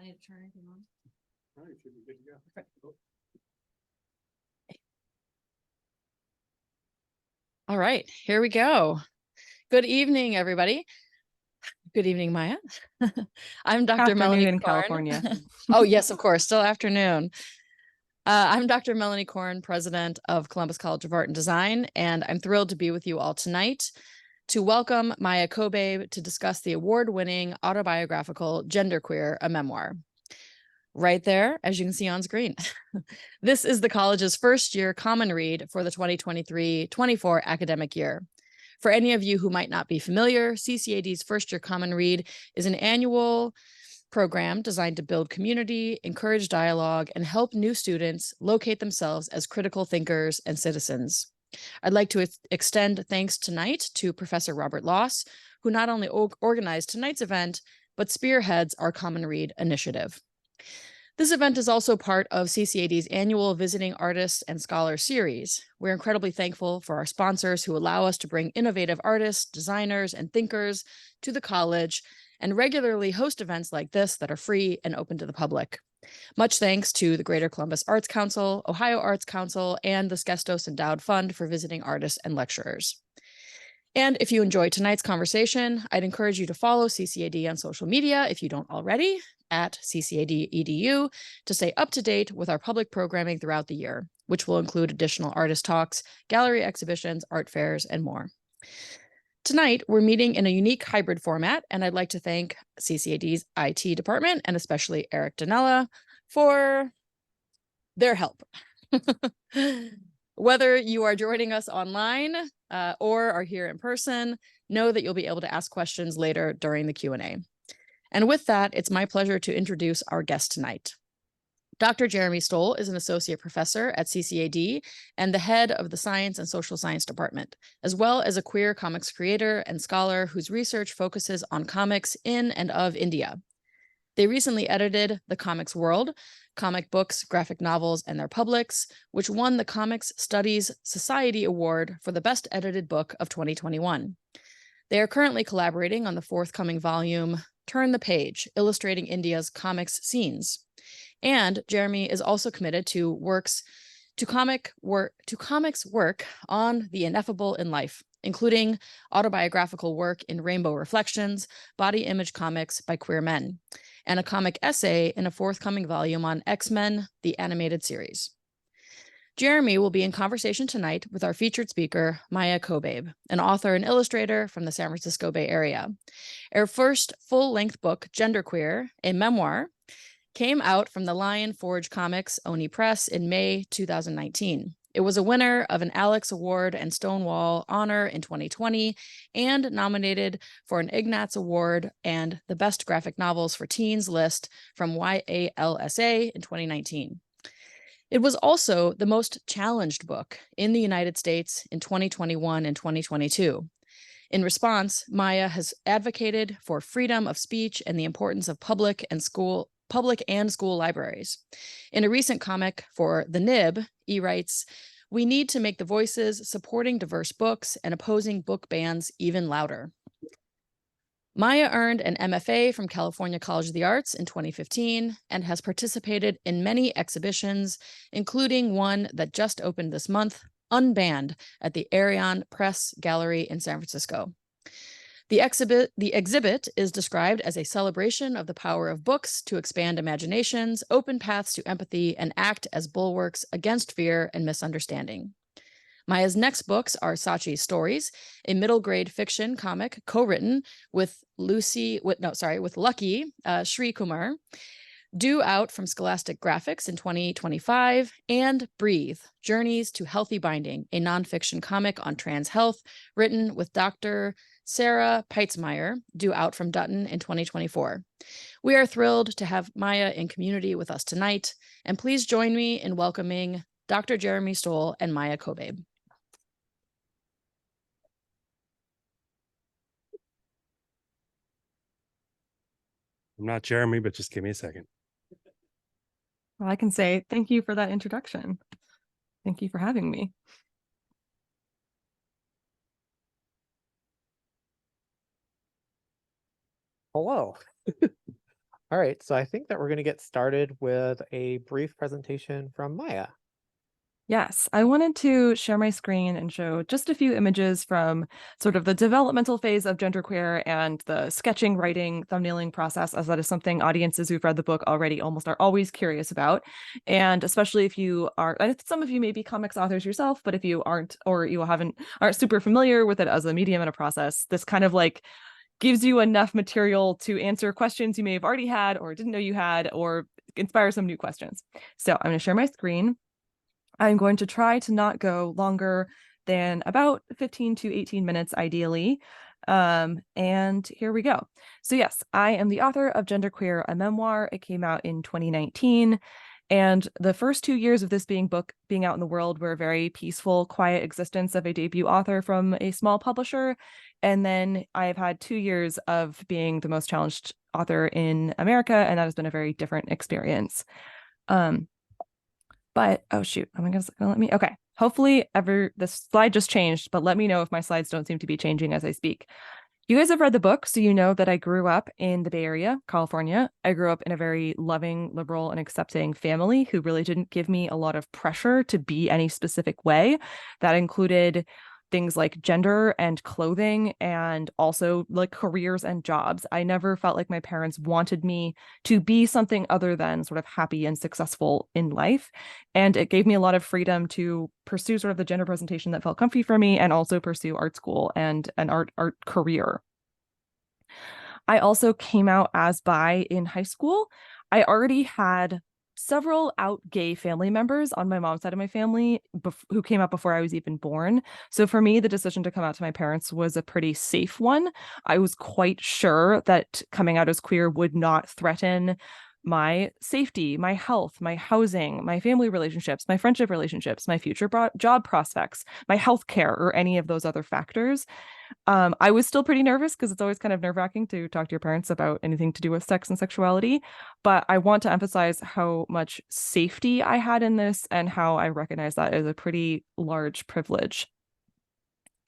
need to turn anything on? All right, should be good to go. Okay. Oh, All right, here we go. Good evening, everybody. Good evening, Maya. I'm Dr. Afternoon Melanie in Korn. California. Oh, yes, of course, still afternoon. I'm Dr. Melanie Korn, president of Columbus College of Art and Design, and I'm thrilled to be with you all tonight to welcome Maia Kobabe to discuss the award-winning autobiographical Genderqueer, a Memoir. Right there, as you can see on screen. This is the college's first year common read for the 2023-24 academic year. For any of you who might not be familiar, CCAD's first year common read is an annual program designed to build community, encourage dialogue, and help new students locate themselves as critical thinkers and citizens. I'd like to extend thanks tonight to Professor Robert Loss, who not only organized tonight's event, but spearheads our common read initiative. This event is also part of CCAD's annual Visiting Artists and Scholars series. We're incredibly thankful for our sponsors who allow us to bring innovative artists, designers, and thinkers to the college and regularly host events like this that are free and open to the public. Much thanks to the Greater Columbus Arts Council, Ohio Arts Council, and the Skestos Endowed Fund for visiting artists and lecturers. And if you enjoyed tonight's conversation, I'd encourage you to follow CCAD on social media if you don't already, at CCAD.edu, to stay up to date with our public programming throughout the year, which will include additional artist talks, gallery exhibitions, art fairs, and more. Tonight, we're meeting in a unique hybrid format, and I'd like to thank CCAD's IT department, and especially Eric Danella, for their help. Whether you are joining us online or are here in person, know that you'll be able to ask questions later during the Q&A. And with that, it's my pleasure to introduce our guest tonight. Dr. Jeremy Stoll is an associate professor at CCAD and the head of the Science and Social Science Department, as well as a queer comics creator and scholar whose research focuses on comics in and of India. They recently edited The Comics World, Comic Books, Graphic Novels, and Their Publics, which won the Comics Studies Society Award for the Best Edited Book of 2021. They are currently collaborating on the forthcoming volume, Turn the Page, Illustrating India's Comics Scenes. And Jeremy is also committed to comics work on the ineffable in life, including autobiographical work in Rainbow Reflections, Body Image Comics by Queer Men, and a comic essay in a forthcoming volume on X-Men, the animated series. Jeremy will be in conversation tonight with our featured speaker, Maia Kobabe, an author and illustrator from the San Francisco Bay Area. Her first full-length book, Genderqueer, a Memoir, came out from the Lion Forge Comics Oni Press in May 2019. It was a winner of an Alex Award and Stonewall Honor in 2020 and nominated for an Ignatz Award and the Best Graphic Novels for Teens list from YALSA in 2019. It was also the most challenged book in the United States in 2021 and 2022. In response, Maia has advocated for freedom of speech and the importance of public and school libraries. In a recent comic for The Nib, he writes, "We need to make the voices supporting diverse books and opposing book bans even louder." Maia earned an MFA from California College of the Arts in 2015 and has participated in many exhibitions, including one that just opened this month, Unbanned, at the Arion Press Gallery in San Francisco. The exhibit is described as a celebration of the power of books to expand imaginations, open paths to empathy, and act as bulwarks against fear and misunderstanding. Maia's next books are Sachi's Stories, a middle grade fiction comic co-written with Lucky Sri Kumar, due out from Scholastic Graphics in 2025, and Breathe, Journeys to Healthy Binding, a nonfiction comic on trans health, written with Dr. Sarah Peitzmeyer, due out from Dutton in 2024. We are thrilled to have Maia in community with us tonight, and please join me in welcoming Dr. Jeremy Stoll and Maia Kobabe. I'm not Jeremy, but just give me a second. Well, I can say thank you for that introduction. Thank you for having me. Hello. All right, so I think that we're going to get started with a brief presentation from Maya. Yes, I wanted to share my screen and show just a few images from sort of the developmental phase of genderqueer and the sketching, writing, thumbnailing process, as that is something audiences who've read the book already almost are always curious about. And especially if you are, some of you may be comics authors yourself, but if you aren't, or you aren't super familiar with it as a medium and a process, this kind of like gives you enough material to answer questions you may have already had or didn't know you had, or inspire some new questions. So I'm going to share my screen. I'm going to try to not go longer than about 15 to 18 minutes, ideally. And here we go. So yes, I am the author of Genderqueer, a memoir. It came out in 2019. And the first 2 years of this being out in the world were a very peaceful, quiet existence of a debut author from a small publisher. And then I've had 2 years of being the most challenged author in America, and that has been a very different experience. But oh shoot, am I gonna let me? Okay, hopefully the slide just changed, but let me know if my slides don't seem to be changing as I speak. You guys have read the book, so you know that I grew up in the Bay Area, California. I grew up in a very loving, liberal, and accepting family who really didn't give me a lot of pressure to be any specific way. That included things like gender and clothing, and also like careers and jobs. I never felt like my parents wanted me to be something other than sort of happy and successful in life. And it gave me a lot of freedom to pursue sort of the gender presentation that felt comfy for me, and also pursue art school and an art career. I also came out as bi in high school. I already had several out gay family members on my mom's side of my family who came out before I was even born. So for me, the decision to come out to my parents was a pretty safe one. I was quite sure that coming out as queer would not threaten my safety, my health, my housing, my family relationships, my friendship relationships, my future job prospects, my health care, or any of those other factors. I was still pretty nervous because it's always kind of nerve-wracking to talk to your parents about anything to do with sex and sexuality. But I want to emphasize how much safety I had in this and how I recognize that as a pretty large privilege.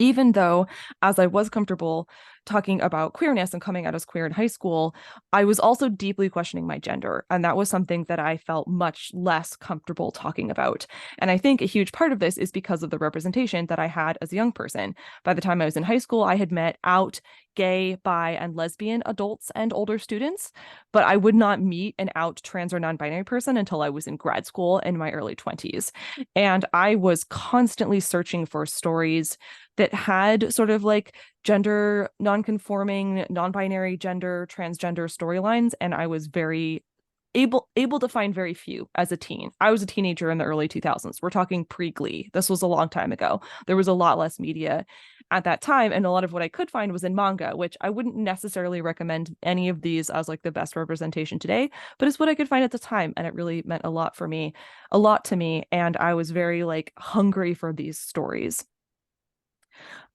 Even though, as I was comfortable talking about queerness and coming out as queer in high school, I was also deeply questioning my gender. And that was something that I felt much less comfortable talking about. And I think a huge part of this is because of the representation that I had as a young person. By the time I was in high school, I had met out gay, bi, and lesbian adults and older students, but I would not meet an out trans or non-binary person until I was in grad school in my early 20s. And I was constantly searching for stories that had sort of like gender non-conforming, non-binary, gender, transgender storylines, and I was very able to find very few as a teen. I was a teenager in the early 2000s. We're talking pre-Glee. This was a long time ago. There was a lot less media at that time, and a lot of what I could find was in manga, which I wouldn't necessarily recommend any of these as like the best representation today, but it's what I could find at the time, and it really meant a lot to me, and I was very like hungry for these stories.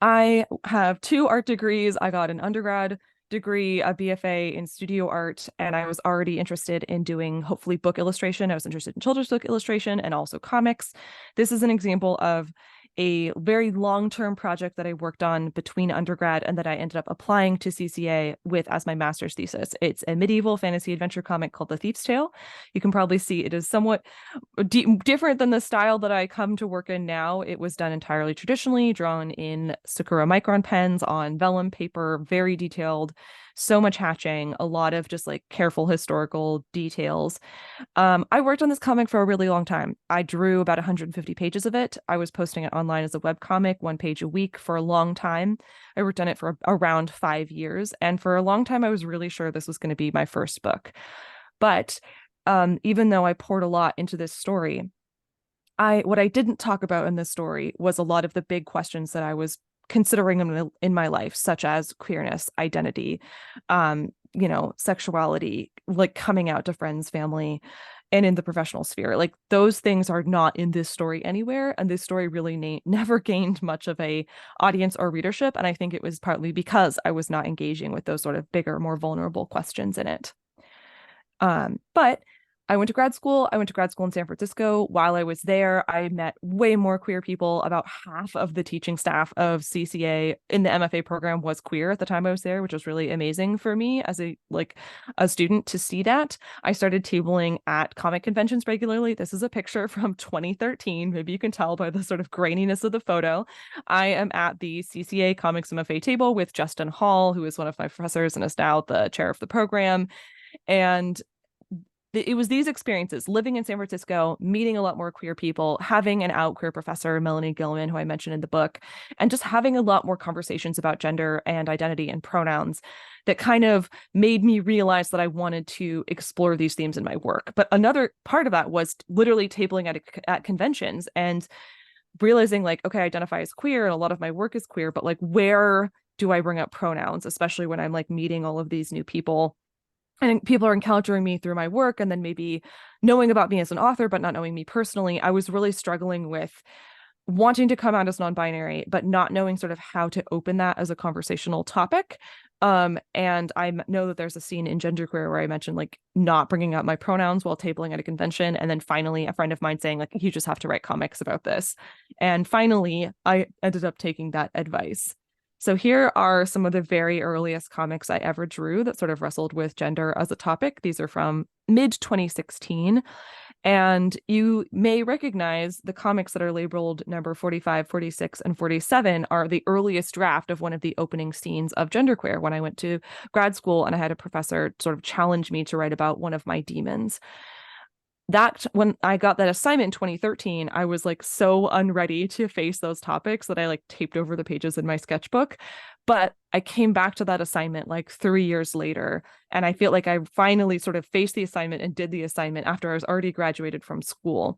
I have 2 art degrees. I got an undergrad degree, a BFA in studio art, and I was already interested in doing hopefully book illustration. I was interested in children's book illustration and also comics. This is an example of a very long-term project that I worked on between undergrad and that I ended up applying to CCA with as my master's thesis. It's a medieval fantasy adventure comic called The Thief's Tale. You can probably see it is somewhat different than the style that I come to work in now. It was done entirely traditionally, drawn in Sakura micron pens on vellum paper, very detailed, so much hatching, a lot of just like careful historical details. I worked on this comic for a really long time. I drew about 150 pages of it. I was posting it online as a webcomic, 1 page a week for a long time. I worked on it for around 5 years. And for a long time, I was really sure this was going to be my first book. But even though I poured a lot into this story, what I didn't talk about in this story was a lot of the big questions that I was considering in my life, such as queerness, identity, sexuality, like coming out to friends, family, and in the professional sphere. Like those things are not in this story anywhere, and this story really never gained much of a audience or readership. And I think it was partly because I was not engaging with those sort of bigger, more vulnerable questions in it. But I went to grad school. I went to grad school in San Francisco. While I was there, I met way more queer people. About half of the teaching staff of CCA in the MFA program was queer at the time I was there, which was really amazing for me as a student to see that. I started tabling at comic conventions regularly. This is a picture from 2013. Maybe you can tell by the sort of graininess of the photo. I am at the CCA Comics MFA table with Justin Hall, who is one of my professors and is now the chair of the program. And it was these experiences, living in San Francisco, meeting a lot more queer people, having an out queer professor, Melanie Gilman, who I mentioned in the book, and just having a lot more conversations about gender and identity and pronouns that kind of made me realize that I wanted to explore these themes in my work. But another part of that was literally tabling at conventions and realizing like, okay, I identify as queer and a lot of my work is queer, but like, where do I bring up pronouns, especially when I'm like meeting all of these new people? And people are encountering me through my work and then maybe knowing about me as an author, but not knowing me personally. I was really struggling with wanting to come out as non-binary, but not knowing sort of how to open that as a conversational topic. And I know that there's a scene in Genderqueer where I mentioned like not bringing up my pronouns while tabling at a convention. And then finally a friend of mine saying like, you just have to write comics about this. And finally, I ended up taking that advice. So here are some of the very earliest comics I ever drew that sort of wrestled with gender as a topic. These are from mid-2016. And you may recognize the comics that are labeled number 45, 46, and 47 are the earliest draft of one of the opening scenes of Genderqueer when I went to grad school and I had a professor sort of challenge me to write about one of my demons. That when I got that assignment in 2013, I was like so unready to face those topics that I like taped over the pages in my sketchbook. But I came back to that assignment like 3 years later. And I feel like I finally sort of faced the assignment and did the assignment after I was already graduated from school.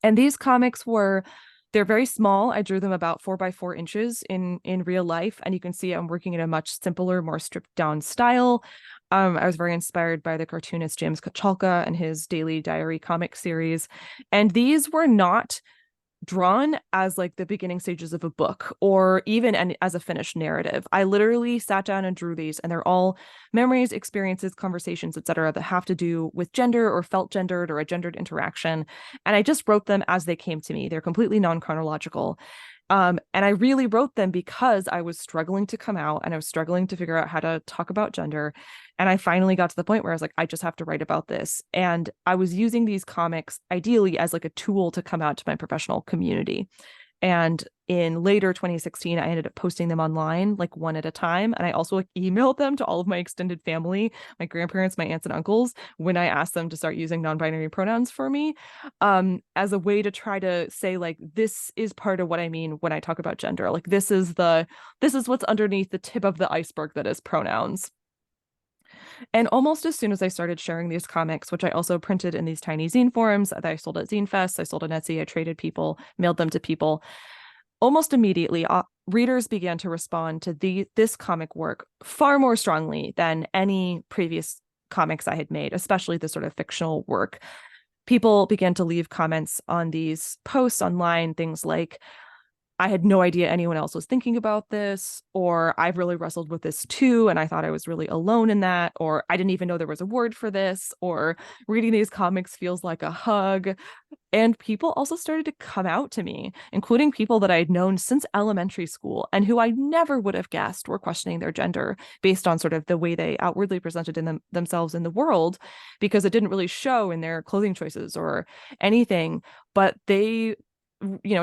And these comics they're very small. I drew them about 4x4 inches in real life. And you can see I'm working in a much simpler, more stripped down style. I was very inspired by the cartoonist James Kochalka and his Daily Diary comic series. And these were not drawn as like the beginning stages of a book or even as a finished narrative. I literally sat down and drew these, and they're all memories, experiences, conversations, etc., that have to do with gender or felt gendered or a gendered interaction. And I just wrote them as they came to me. They're completely non-chronological. And I really wrote them because I was struggling to come out and I was struggling to figure out how to talk about gender. And I finally got to the point where I was like, I just have to write about this. And I was using these comics ideally as like a tool to come out to my professional community. And in later 2016, I ended up posting them online, like one at a time. And I also like emailed them to all of my extended family, my grandparents, my aunts and uncles, when I asked them to start using non-binary pronouns for me, as a way to try to say like, this is part of what I mean when I talk about gender. Like this is what's underneath the tip of the iceberg that is pronouns. And almost as soon as I started sharing these comics, which I also printed in these tiny zine forums that I sold at Zine Fest, I sold on Etsy, I traded people, mailed them to people, almost immediately, readers began to respond to this comic work far more strongly than any previous comics I had made, especially the sort of fictional work. People began to leave comments on these posts online, things like, I had no idea anyone else was thinking about this, or I've really wrestled with this too, and I thought I was really alone in that, or I didn't even know there was a word for this, or reading these comics feels like a hug. And people also started to come out to me, including people that I had known since elementary school and who I never would have guessed were questioning their gender based on sort of the way they outwardly presented themselves in the world, because it didn't really show in their clothing choices or anything, but they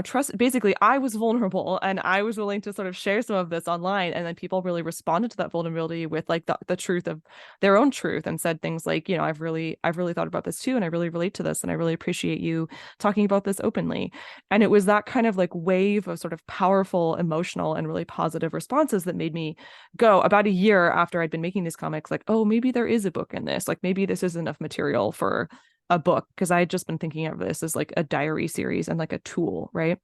trust. Basically, I was vulnerable and I was willing to sort of share some of this online, and then people really responded to that vulnerability with like the truth of their own truth and said things like, I've really thought about this too, and I really relate to this, and I really appreciate you talking about this openly. And it was that kind of like wave of sort of powerful, emotional, and really positive responses that made me go, about a year after I'd been making these comics, like, oh, maybe there is a book in this, like maybe this is enough material for a book, because I had just been thinking of this as like a diary series and like a tool, right?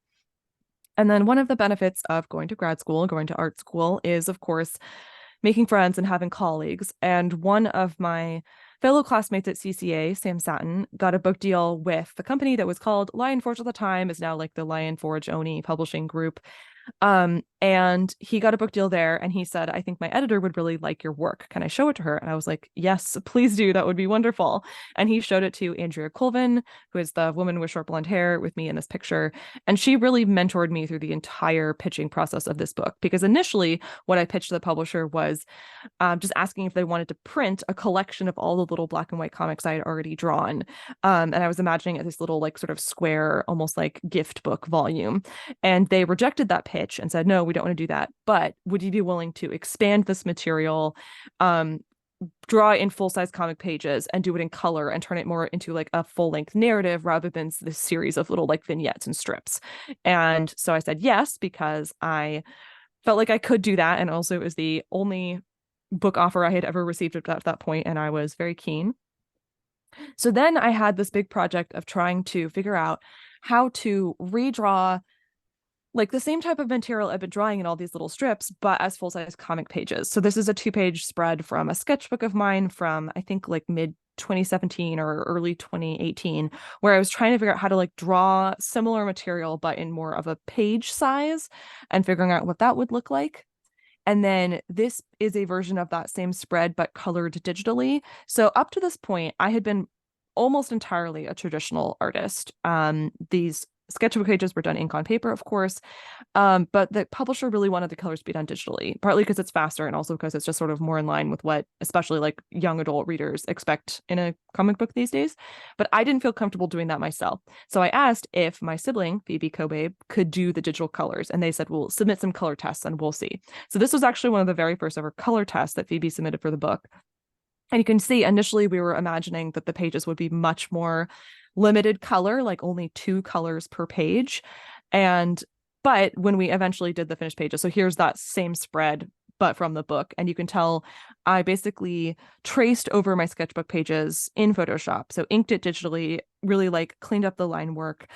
And then one of the benefits of going to grad school, going to art school, is of course making friends and having colleagues. And one of my fellow classmates at CCA, Sam Satin, got a book deal with the company that was called Lion Forge at the time, is now like the Lion Forge Oni publishing group. And And he got a book deal there, and he said, I think my editor would really like your work. Can I show it to her? And I was like, yes, please do. That would be wonderful. And he showed it to Andrea Colvin, who is the woman with short blonde hair with me in this picture. And she really mentored me through the entire pitching process of this book, because initially what I pitched to the publisher was just asking if they wanted to print a collection of all the little black and white comics I had already drawn. And I was imagining this little like sort of square, almost like gift book volume. And they rejected that pitch and said, no, we don't want to do that. But would you be willing to expand this material, draw it in full-size comic pages and do it in color and turn it more into like a full-length narrative rather than this series of little like vignettes and strips? And so I said yes, because I felt like I could do that. And also it was the only book offer I had ever received at that point, and I was very keen. So then I had this big project of trying to figure out how to redraw like the same type of material I've been drawing in all these little strips, but as full-size comic pages. So this is a 2-page spread from a sketchbook of mine from, I think, like mid 2017 or early 2018, where I was trying to figure out how to like draw similar material, but in more of a page size, and figuring out what that would look like. And then this is a version of that same spread, but colored digitally. So up to this point, I had been almost entirely a traditional artist. These sketchbook pages were done ink on paper, of course, but the publisher really wanted the colors to be done digitally, partly because it's faster and also because it's just sort of more in line with what especially like young adult readers expect in a comic book these days. But I didn't feel comfortable doing that myself. So I asked if my sibling, Phoebe Kobabe, could do the digital colors, and they said, we'll submit some color tests and we'll see. So this was actually one of the very first ever color tests that Phoebe submitted for the book. And you can see initially we were imagining that the pages would be much more limited color, like only 2 colors per page. But when we eventually did the finished pages, so here's that same spread, but from the book. And you can tell I basically traced over my sketchbook pages in Photoshop. So inked it digitally, really like cleaned up the line work,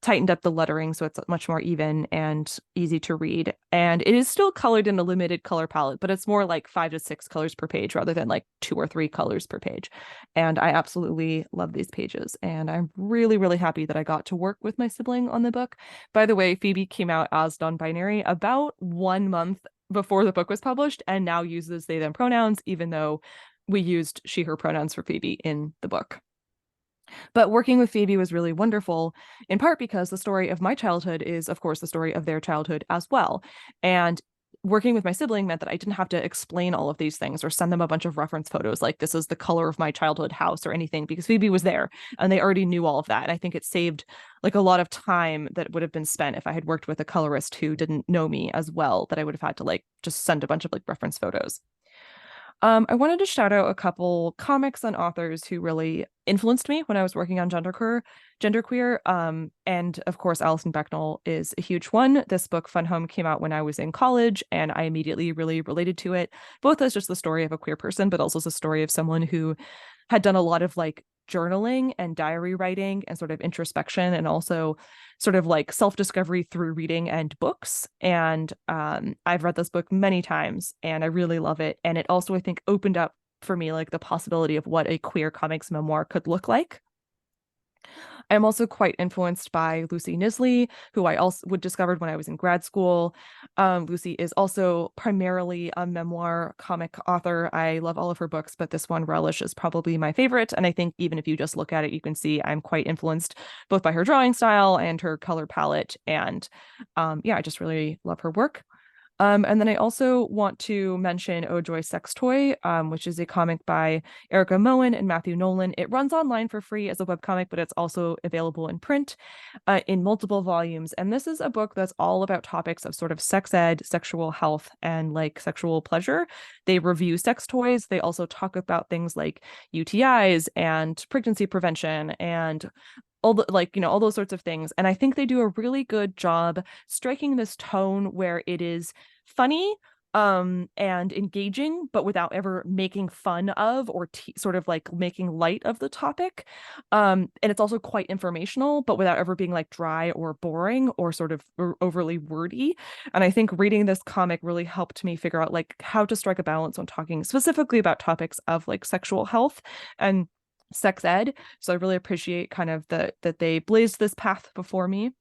tightened up the lettering so it's much more even and easy to read. And it is still colored in a limited color palette, but it's more like 5 to 6 colors per page rather than like 2 or 3 colors per page. And I absolutely love these pages. And I'm really, really happy that I got to work with my sibling on the book. By the way, Phoebe came out as non-binary about 1 month before the book was published, and now uses they, them pronouns, even though we used she, her pronouns for Phoebe in the book. But working with Phoebe was really wonderful, in part because the story of my childhood is, of course, the story of their childhood as well. And working with my sibling meant that I didn't have to explain all of these things or send them a bunch of reference photos like this is the color of my childhood house or anything, because Phoebe was there and they already knew all of that. And I think it saved like a lot of time that would have been spent if I had worked with a colorist who didn't know me as well, that I would have had to like just send a bunch of like reference photos. I wanted to shout out a couple comics and authors who really influenced me when I was working on genderqueer. And of course, Alison Becknell is a huge one. This book, Fun Home, came out when I was in college, and I immediately really related to it, both as just the story of a queer person, but also as a story of someone who had done a lot of like journaling and diary writing and sort of introspection, and also sort of like self-discovery through reading and books. And I've read this book many times and I really love it. And it also, I think, opened up for me like the possibility of what a queer comics memoir could look like. I'm also quite influenced by Lucy Nisley, who I also discovered when I was in grad school. Lucy is also primarily a memoir comic author. I love all of her books, but this one, Relish, is probably my favorite. And I think even if you just look at it, you can see I'm quite influenced both by her drawing style and her color palette. And yeah, I just really love her work. And then I also want to mention Oh Joy Sex Toy, which is a comic by Erica Moen and Matthew Nolan. It runs online for free as a webcomic, but it's also available in print in multiple volumes. And this is a book that's all about topics of sort of sex ed, sexual health, and like sexual pleasure. They review sex toys. They also talk about things like UTIs and pregnancy prevention and all the, like, you know, all those sorts of things. And I think they do a really good job striking this tone where it is funny and engaging, but without ever making fun of or sort of like making light of the topic. And it's also quite informational, but without ever being like dry or boring or sort of overly wordy. And I think reading this comic really helped me figure out like how to strike a balance when talking specifically about topics of like sexual health and sex ed. So I really appreciate kind of that they blazed this path before me.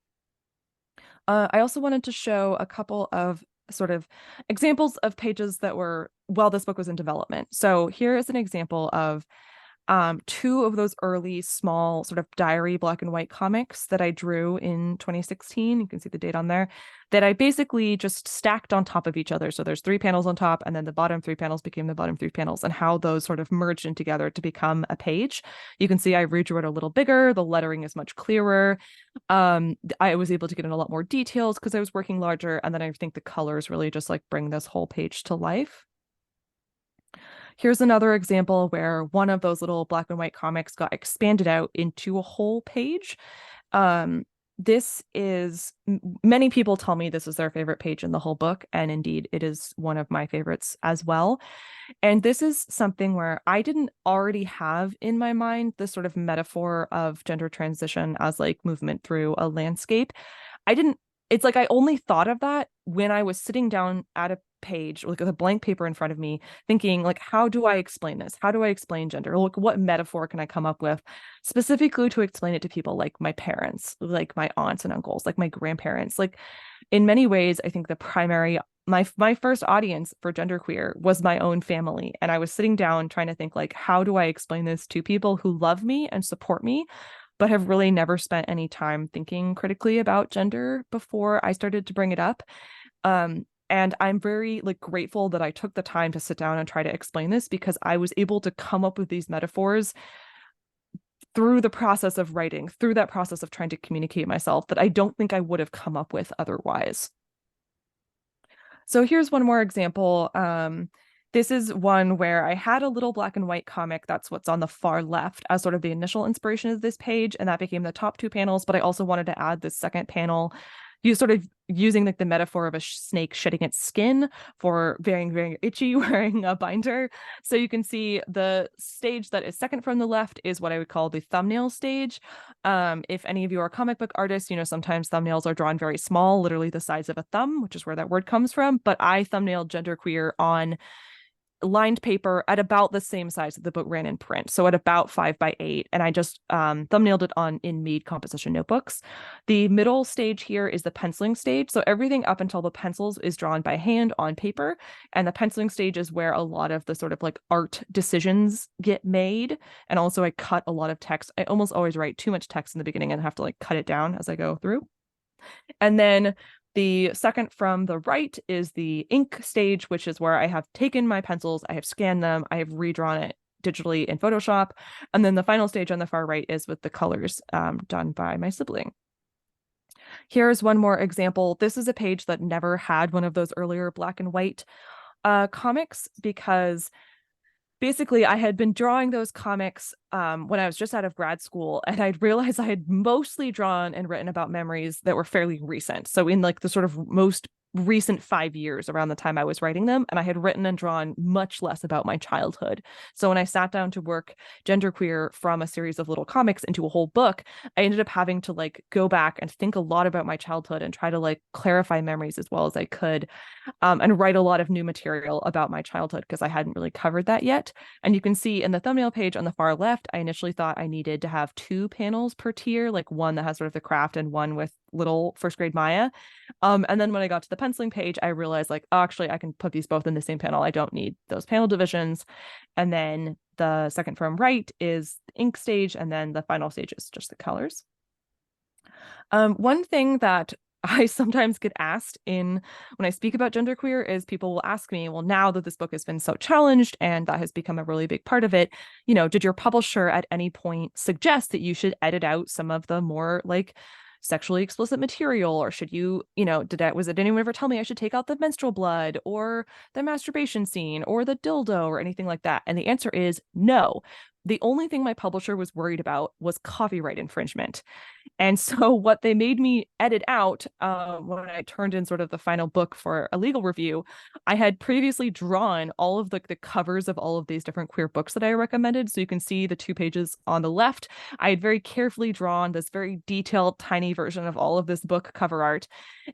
I also wanted to show a couple of sort of examples of pages that were while this book was in development. So here is an example of two of those early small sort of diary black and white comics that I drew in 2016. You can see the date on there, that I basically just stacked on top of each other. So there's 3 panels on top, and then the bottom 3 panels became the bottom 3 panels, and how those sort of merged in together to become a page. You can see I redrew it a little bigger. The lettering is much clearer. I was able to get in a lot more details because I was working larger. And then I think the colors really just like bring this whole page to life. Here's another example where one of those little black and white comics got expanded out into a whole page. This is, many people tell me this is their favorite page in the whole book, and indeed it is one of my favorites as well. And this is something where I didn't already have in my mind this sort of metaphor of gender transition as like movement through a landscape. It's like I only thought of that when I was sitting down at a page, like with a blank paper in front of me, thinking like, how do I explain this? How do I explain gender? Like, what metaphor can I come up with specifically to explain it to people like my parents, like my aunts and uncles, like my grandparents? Like, in many ways, I think the primary, my first audience for genderqueer was my own family. And I was sitting down trying to think like, how do I explain this to people who love me and support me, but have really never spent any time thinking critically about gender before I started to bring it up. And I'm very like grateful that I took the time to sit down and try to explain this, because I was able to come up with these metaphors through the process of writing, through that process of trying to communicate myself, that I don't think I would have come up with otherwise. So here's one more example. This is one where I had a little black and white comic. That's what's on the far left as sort of the initial inspiration of this page. And that became the top 2 panels. But I also wanted to add this second panel, you sort of using like the metaphor of a snake shedding its skin for very, very itchy wearing a binder. So you can see the stage that is second from the left is what I would call the thumbnail stage. If any of you are comic book artists, you know, sometimes thumbnails are drawn very small, literally the size of a thumb, which is where that word comes from. But I thumbnailed genderqueer on lined paper at about the same size that the book ran in print, so at about 5x8, and I just thumbnailed it on in Mead composition notebooks. The middle stage here is the penciling stage, so everything up until the pencils is drawn by hand on paper, and the penciling stage is where a lot of the sort of like art decisions get made. And also I cut a lot of text. I almost always write too much text in the beginning and have to like cut it down as I go through. And then the second from the right is the ink stage, which is where I have taken my pencils, I have scanned them, I have redrawn it digitally in Photoshop. And then the final stage on the far right is with the colors done by my sibling. Here's one more example. This is a page that never had one of those earlier black and white comics, because basically I had been drawing those comics when I was just out of grad school, and I'd realized I had mostly drawn and written about memories that were fairly recent. So in like the sort of most recent 5 years around the time I was writing them, and I had written and drawn much less about my childhood. So when I sat down to work genderqueer from a series of little comics into a whole book, I ended up having to like go back and think a lot about my childhood and try to like clarify memories as well as I could, and write a lot of new material about my childhood because I hadn't really covered that yet. And you can see in the thumbnail page on the far left, I initially thought I needed to have 2 panels per tier, like one that has sort of the craft and one with little first grade Maia. And then when I got to the penciling page, I realized like, oh, actually, I can put these both in the same panel. I don't need those panel divisions. And then the second from right is the ink stage, and then the final stage is just the colors. One thing that I sometimes get asked when I speak about genderqueer is people will ask me, well, now that this book has been so challenged and that has become a really big part of it, you know, did your publisher at any point suggest that you should edit out some of the more like sexually explicit material, or should you, you know, did anyone ever tell me I should take out the menstrual blood or the masturbation scene or the dildo or anything like that? And the answer is no. The only thing my publisher was worried about was copyright infringement. And so what they made me edit out when I turned in sort of the final book for a legal review, I had previously drawn all of the covers of all of these different queer books that I recommended. So you can see the 2 pages on the left. I had very carefully drawn this very detailed, tiny version of all of this book cover art.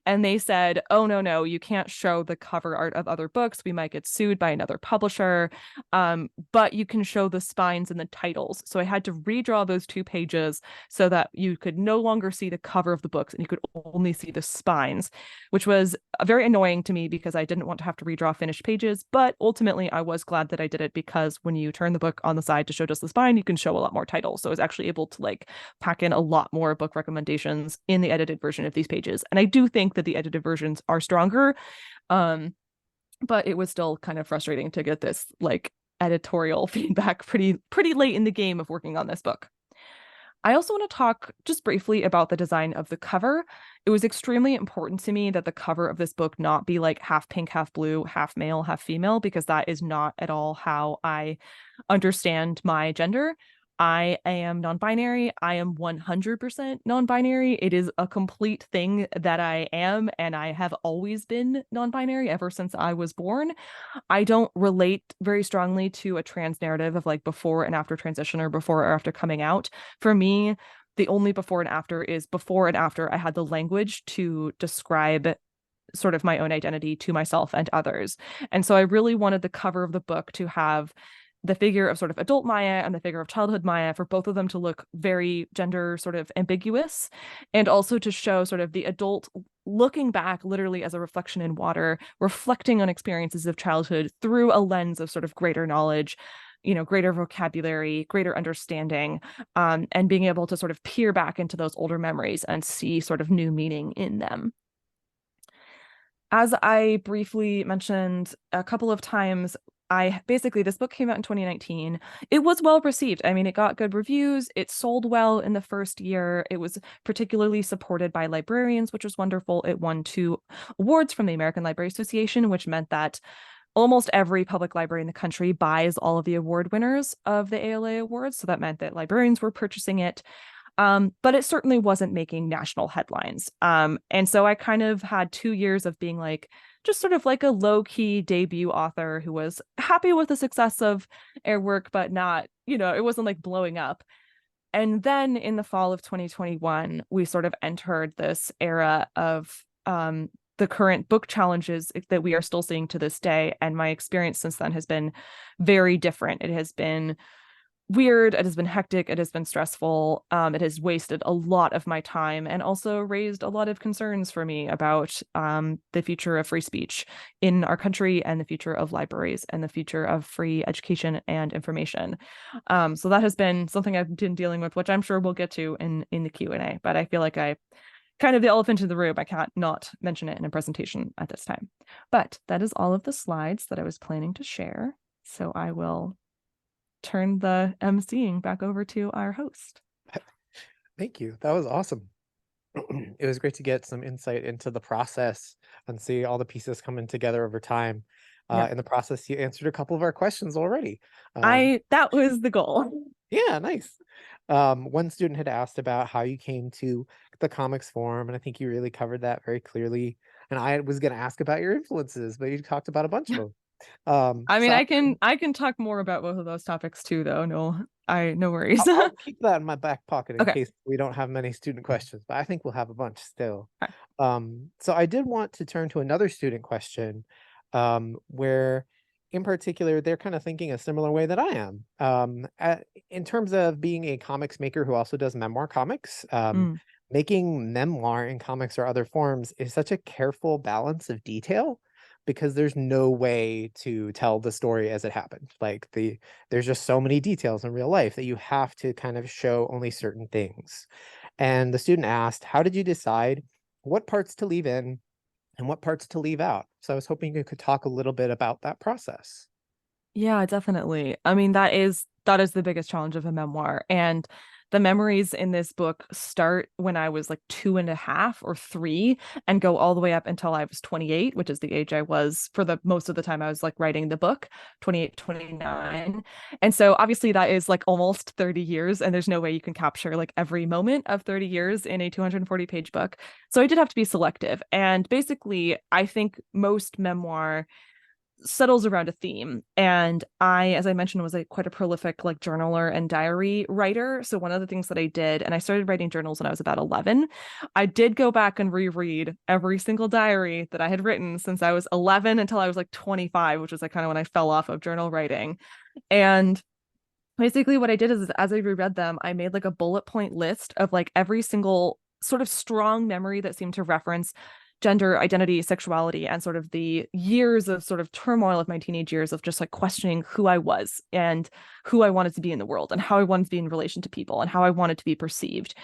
And they said, oh, no, you can't show the cover art of other books. We might get sued by another publisher. But you can show the spines and the titles. So I had to redraw those 2 pages so that you could no longer see the cover of the books and you could only see the spines, which was very annoying to me because I didn't want to have to redraw finished pages. But ultimately, I was glad that I did it because when you turn the book on the side to show just the spine, you can show a lot more titles. So I was actually able to like pack in a lot more book recommendations in the edited version of these pages. And I do think that the edited versions are stronger. But it was still kind of frustrating to get this like editorial feedback pretty late in the game of working on this book. I also want to talk just briefly about the design of the cover. It was extremely important to me that the cover of this book not be like half pink, half blue, half male, half female, because that is not at all how I understand my gender. I am non-binary. I am 100% non-binary. It is a complete thing that I am, and I have always been non-binary ever since I was born. I don't relate very strongly to a trans narrative of like before and after transition or before or after coming out. For me, the only before and after is before and after I had the language to describe sort of my own identity to myself and others. And so I really wanted the cover of the book to have the figure of sort of adult Maia and the figure of childhood Maia, for both of them to look very gender sort of ambiguous, and also to show sort of the adult looking back literally as a reflection in water, reflecting on experiences of childhood through a lens of sort of greater knowledge, you know, greater vocabulary, greater understanding, and being able to sort of peer back into those older memories and see sort of new meaning in them. As I briefly mentioned a couple of times, this book came out in 2019. It was well received. I mean, it got good reviews. It sold well in the first year. It was particularly supported by librarians, which was wonderful. It won 2 awards from the American Library Association, which meant that almost every public library in the country buys all of the award winners of the ALA awards. So that meant that librarians were purchasing it. But it certainly wasn't making national headlines. And so I kind of had 2 years of being like, just sort of like a low-key debut author who was happy with the success of Air Work, but not, you know, it wasn't like blowing up. And then in the fall of 2021, we sort of entered this era of the current book challenges that we are still seeing to this day. And my experience since then has been very different. It has been weird, it has been hectic, it has been stressful, it has wasted a lot of my time and also raised a lot of concerns for me about the future of free speech in our country and the future of libraries and the future of free education and information. So that has been something I've been dealing with, which I'm sure we'll get to in the Q&A, but I feel like I kind of the elephant in the room. I can't not mention it in a presentation at this time. But that is all of the slides that I was planning to share. So I will turn the emceeing back over to our host. Thank you. That was awesome. It was great to get some insight into the process and see all the pieces coming together over time. In the process, you answered a couple of our questions already. That was the goal. Yeah, nice. One student had asked about how you came to the comics form, and I think you really covered that very clearly. And I was going to ask about your influences, but you talked about a bunch of them. I mean, So I can talk more about both of those topics too, though. No worries. I'll keep that in my back pocket in Okay. case we don't have many student questions, but I think we'll have a bunch still. Okay. So I did want to turn to another student question, where in particular, they're kind of thinking a similar way that I am. In terms of being a comics maker who also does memoir comics, making memoir in comics or other forms is such a careful balance of detail, because there's no way to tell the story as it happened. Like there's just so many details in real life that you have to kind of show only certain things. And the student asked, how did you decide what parts to leave in and what parts to leave out? So I was hoping you could talk a little bit about that process. Yeah, definitely. I mean, that is the biggest challenge of a memoir. And the memories in this book start when I was like 2.5 or 3 and go all the way up until I was 28, which is the age I was for the most of the time I was like writing the book, 28, 29. And so obviously that is like almost 30 years, and there's no way you can capture like every moment of 30 years in a 240-page book. So I did have to be selective. And basically, I think most memoir settles around a theme. And I, as I mentioned, was quite a prolific like journaler and diary writer. So one of the things that I did, and I started writing journals when I was about 11, I did go back and reread every single diary that I had written since I was 11 until I was like 25, which was like kind of when I fell off of journal writing. And basically what I did is as I reread them, I made like a bullet point list of like every single sort of strong memory that seemed to reference gender identity, sexuality, and sort of the years of sort of turmoil of my teenage years of just like questioning who I was and who I wanted to be in the world and how I wanted to be in relation to people and how I wanted to be perceived.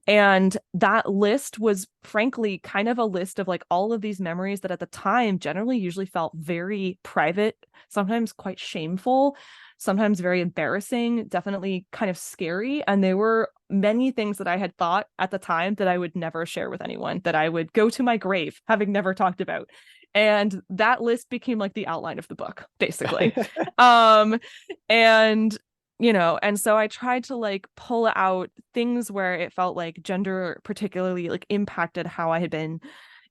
And that list was frankly kind of a list of like all of these memories that at the time generally usually felt very private, sometimes quite shameful, sometimes very embarrassing, definitely kind of scary. And there were many things that I had thought at the time that I would never share with anyone, that I would go to my grave having never talked about. And that list became like the outline of the book, basically. And and so I tried to like pull out things where it felt like gender particularly like impacted how I had been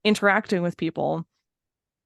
interacting with people.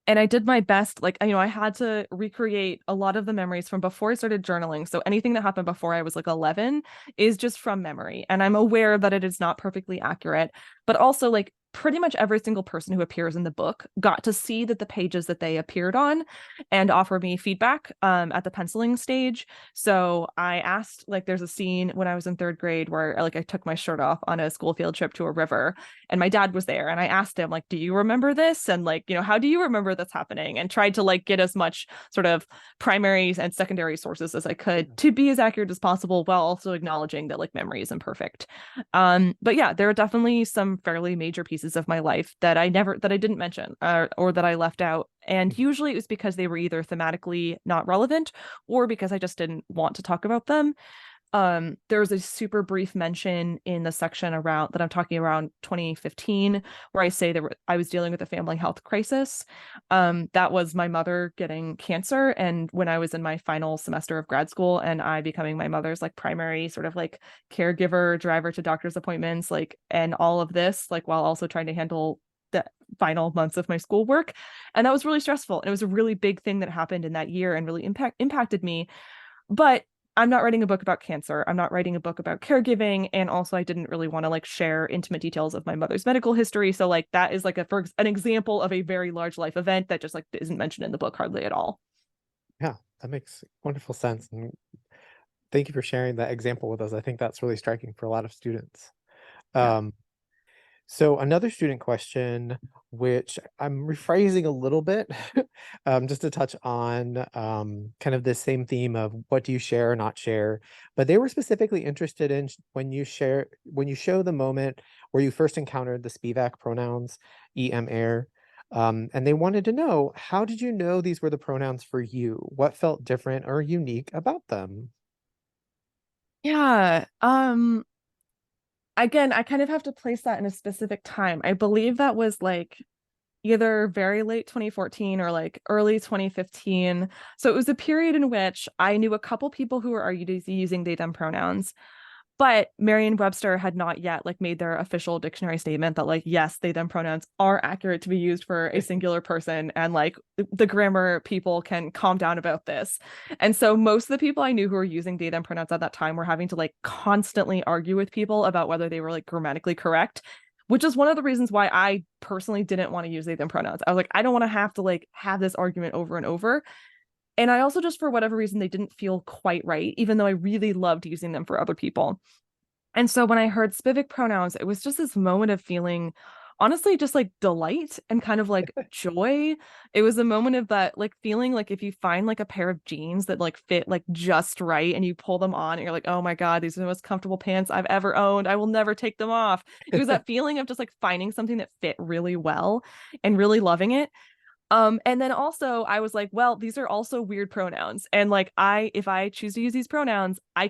And I did my best, like, I had to recreate a lot of the memories from before I started journaling. So anything that happened before I was like 11 is just from memory. And I'm aware that it is not perfectly accurate, but also like pretty much every single person who appears in the book got to see that the pages that they appeared on and offer me feedback at the penciling stage. So I asked, like, there's a scene when I was in 3rd grade where like I took my shirt off on a school field trip to a river and my dad was there, and I asked him, like, do you remember this? And like, how do you remember this happening? And tried to like get as much sort of primary and secondary sources as I could to be as accurate as possible while also acknowledging that like memory is imperfect. But yeah, there are definitely some fairly major pieces of my life that I didn't mention or that I left out. And usually it was because they were either thematically not relevant or because I just didn't want to talk about them. There was a super brief mention in the section around that I'm talking around 2015, where I say that I was dealing with a family health crisis. That was my mother getting cancer, and when I was in my final semester of grad school, and I becoming my mother's like primary sort of like caregiver, driver to doctor's appointments, like, and all of this, like, while also trying to handle the final months of my schoolwork. And that was really stressful. And it was a really big thing that happened in that year and really impacted me. But I'm not writing a book about cancer. I'm not writing a book about caregiving. And also I didn't really want to like share intimate details of my mother's medical history. So like that is like for an example of a very large life event that just like isn't mentioned in the book hardly at all. Yeah, that makes wonderful sense. And thank you for sharing that example with us. I think that's really striking for a lot of students. Yeah. So another student question, which I'm rephrasing a little bit, just to touch on kind of this same theme of what do you share or not share, but they were specifically interested in when you show the moment where you first encountered the Spivak pronouns, er, and they wanted to know, how did you know these were the pronouns for you? What felt different or unique about them? Yeah. Again, I kind of have to place that in a specific time. I believe that was like either very late 2014 or like early 2015. So it was a period in which I knew a couple people who were using they them pronouns, but Merriam-Webster had not yet like made their official dictionary statement that like, yes, they them pronouns are accurate to be used for a singular person, and like the grammar people can calm down about this. And so most of the people I knew who were using they them pronouns at that time were having to like constantly argue with people about whether they were like grammatically correct, which is one of the reasons why I personally didn't want to use they them pronouns. I was like, I don't want to have to like have this argument over and over. And I also just, for whatever reason, they didn't feel quite right, even though I really loved using them for other people. And so when I heard Spivak pronouns, it was just this moment of feeling, honestly, just like delight and kind of like joy. It was a moment of that, like feeling like if you find like a pair of jeans that like fit like just right and you pull them on and you're like, oh my God, these are the most comfortable pants I've ever owned. I will never take them off. It was that feeling of just like finding something that fit really well and really loving it. And then also I was like, well, these are also weird pronouns. And like if I choose to use these pronouns, I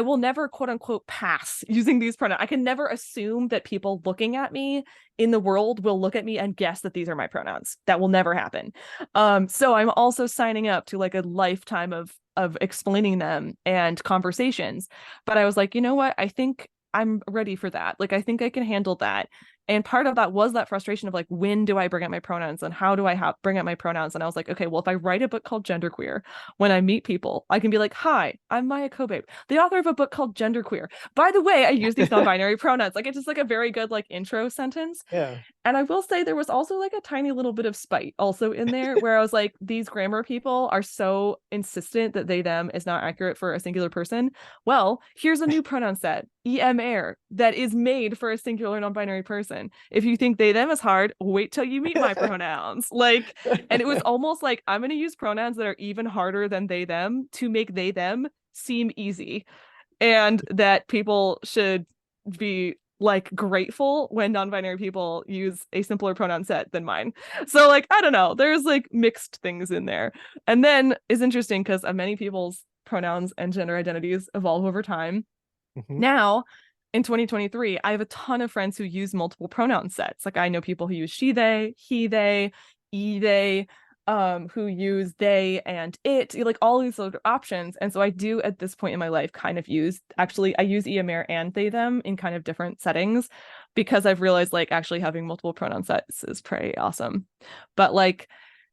will never quote unquote pass using these pronouns. I can never assume that people looking at me in the world will look at me and guess that these are my pronouns. That will never happen. So I'm also signing up to like a lifetime of explaining them and conversations. But I was like, you know what? I think I'm ready for that. Like, I think I can handle that. And part of that was that frustration of like, when do I bring up my pronouns and how do I bring up my pronouns? And I was like, okay, well, if I write a book called Genderqueer, when I meet people, I can be like, hi, I'm Maia Kobabe, the author of a book called Genderqueer. By the way, I use these non-binary pronouns. Like, it's just like a very good like intro sentence. Yeah. And I will say there was also like a tiny little bit of spite also in there where I was like, these grammar people are so insistent that they, them is not accurate for a singular person. Well, here's a new pronoun set, EMR, that is made for a singular non-binary person. If you think they, them is hard, wait till you meet my pronouns. Like, and it was almost like, I'm going to use pronouns that are even harder than they, them to make they, them seem easy. And that people should be like grateful when non-binary people use a simpler pronoun set than mine. So like, I don't know, there's like mixed things in there. And then it's interesting because many people's pronouns and gender identities evolve over time. Mhm. Now in 2023, I have a ton of friends who use multiple pronoun sets. Like I know people who use she, they, he, they, they, who use they and it, like all these other options. And so I do at this point in my life kind of I use EMR and they, them in kind of different settings because I've realized like actually having multiple pronoun sets is pretty awesome. But like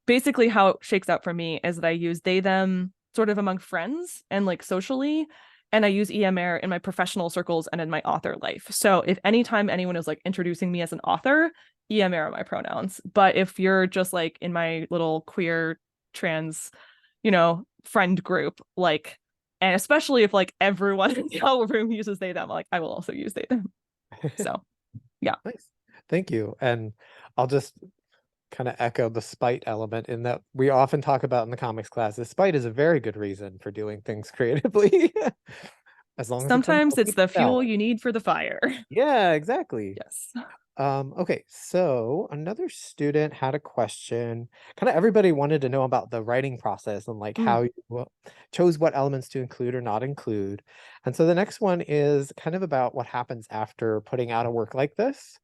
basically how it shakes out for me is that I use they, them sort of among friends and like socially. And I use EMR in my professional circles and in my author life. So if anytime anyone is like introducing me as an author, EMR are my pronouns. But if you're just like in my little queer trans, friend group, like, and especially if like everyone in the whole room uses they, them, like I will also use they, them. So yeah. Nice. Thank you. And I'll just kind of echo the spite element in that we often talk about in the comics classes. Spite is a very good reason for doing things creatively. As long as Sometimes it's the fuel balance. you need for the fire. Yeah, exactly. Yes. Okay, so another student had a question. Kind of everybody wanted to know about the writing process and like how you chose what elements to include or not include. And so the next one is kind of about what happens after putting out a work like this.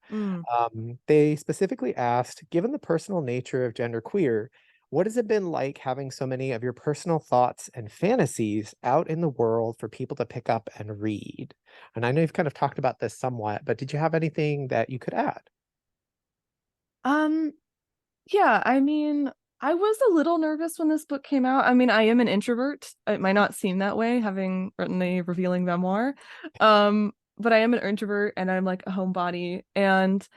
They specifically asked, given the personal nature of genderqueer, what has it been like having so many of your personal thoughts and fantasies out in the world for people to pick up and read? And I know you've kind of talked about this somewhat, but did you have anything that you could add? Yeah, I mean, I was a little nervous when this book came out. I mean, I am an introvert. It might not seem that way having written a revealing memoir. But I am an introvert and I'm like a homebody. And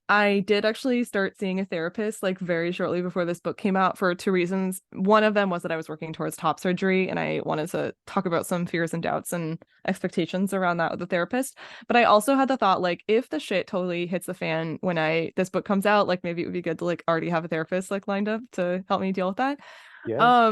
I did actually start seeing a therapist like very shortly before this book came out for two reasons. One of them was that I was working towards top surgery and I wanted to talk about some fears and doubts and expectations around that with the therapist. But I also had the thought like if the shit totally hits the fan when this book comes out, like maybe it would be good to like already have a therapist like lined up to help me deal with that. Yeah.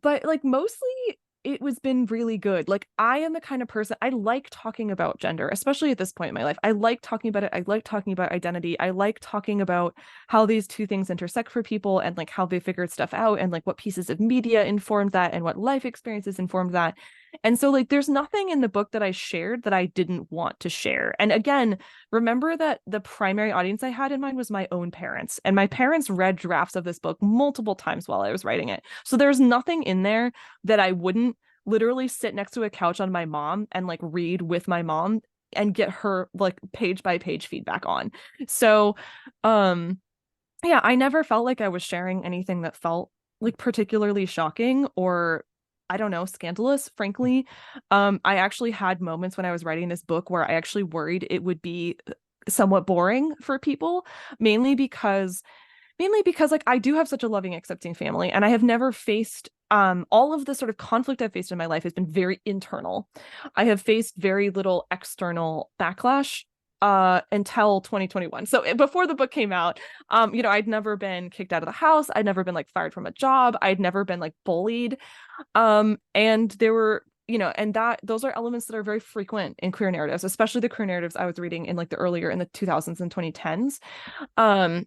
But like mostly it was been really good. Like I am the kind of person, I like talking about gender, especially at this point in my life. I like talking about it. I like talking about identity. I like talking about how these two things intersect for people and like how they figured stuff out and like what pieces of media informed that and what life experiences informed that. And so like there's nothing in the book that I shared that I didn't want to share. And again, remember that the primary audience I had in mind was my own parents. And my parents read drafts of this book multiple times while I was writing it. So there's nothing in there that I wouldn't literally sit next to a couch on my mom and like read with my mom and get her like page by page feedback on. So yeah, I never felt like I was sharing anything that felt like particularly shocking or I don't know, scandalous, frankly. I actually had moments when I was writing this book where I actually worried it would be somewhat boring for people, mainly because like I do have such a loving, accepting family, and I have never faced all of the sort of conflict I've faced in my life has been very internal. I have faced very little external backlash until 2021. So before the book came out, I'd never been kicked out of the house. I'd never been like fired from a job. I'd never been like bullied. And there were and those are elements that are very frequent in queer narratives, especially the queer narratives I was reading in like the earlier in the 2000s and 2010s.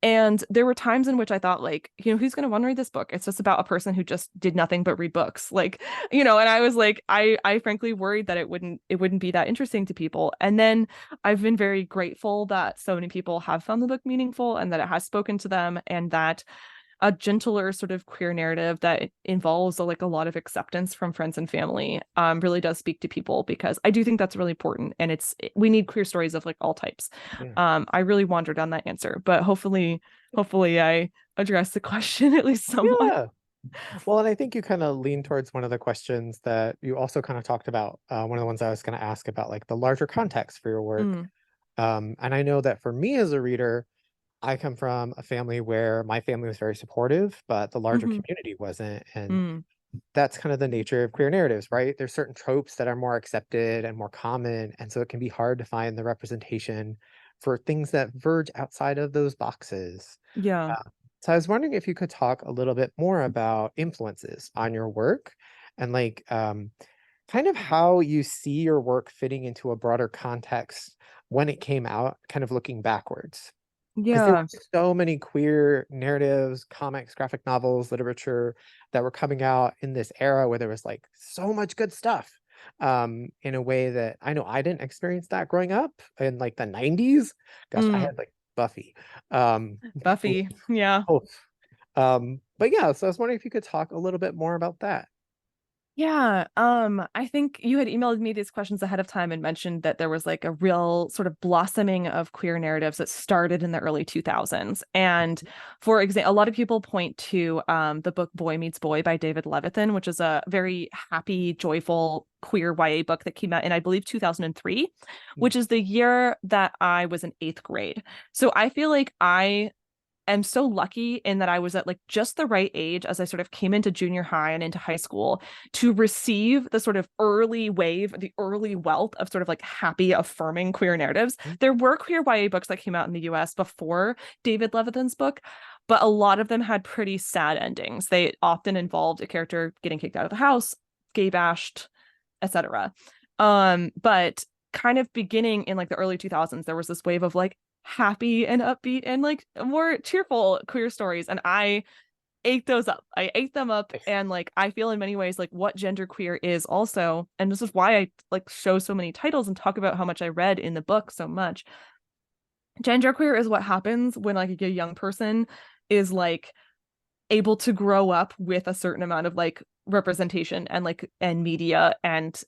And there were times in which I thought like, who's going to want to read this book? It's just about a person who just did nothing but read books. Like, and I was like, I frankly worried that it wouldn't be that interesting to people. And then I've been very grateful that so many people have found the book meaningful and that it has spoken to them and that a gentler sort of queer narrative that involves like a lot of acceptance from friends and family really does speak to people, because I do think that's really important, and we need queer stories of like all types. Yeah. I really wandered on that answer, but hopefully I addressed the question at least somewhat. Yeah. Well, and I think you kind of lean towards one of the questions that you also kind of talked about. One of the ones I was going to ask about, like the larger context for your work. And I know that for me as a reader, I come from a family where my family was very supportive, but the larger community wasn't. And that's kind of the nature of queer narratives, right? There's certain tropes that are more accepted and more common. And so it can be hard to find the representation for things that verge outside of those boxes. Yeah. So I was wondering if you could talk a little bit more about influences on your work, and like kind of how you see your work fitting into a broader context when it came out, kind of looking backwards. Because there were Yeah. so many queer narratives, comics, graphic novels, literature that were coming out in this era where there was like so much good stuff, in a way that I know I didn't experience that growing up in like the 90s. Gosh, I had like Buffy. Buffy. Yeah. Oh, but yeah, so I was wondering if you could talk a little bit more about that. Yeah, I think you had emailed me these questions ahead of time and mentioned that there was like a real sort of blossoming of queer narratives that started in the early 2000s. And for example, a lot of people point to the book Boy Meets Boy by David Levithan, which is a very happy, joyful queer YA book that came out in, I believe, 2003, which is the year that I was in 8th grade. So I feel like I am so lucky in that I was at like just the right age as I sort of came into junior high and into high school to receive the sort of early wave, the early wealth of sort of like happy, affirming queer narratives. There were queer YA books that came out in the US before David Levithan's book, but a lot of them had pretty sad endings. They often involved a character getting kicked out of the house, gay bashed, etc. But kind of beginning in like the early 2000s, there was this wave of like happy and upbeat and like more cheerful queer stories, and I ate those up. I ate them up, and like I feel in many ways like what genderqueer is also, and this is why I like show so many titles and talk about how much I read in the book so much. Genderqueer is what happens when like a young person is like able to grow up with a certain amount of like representation and like and media and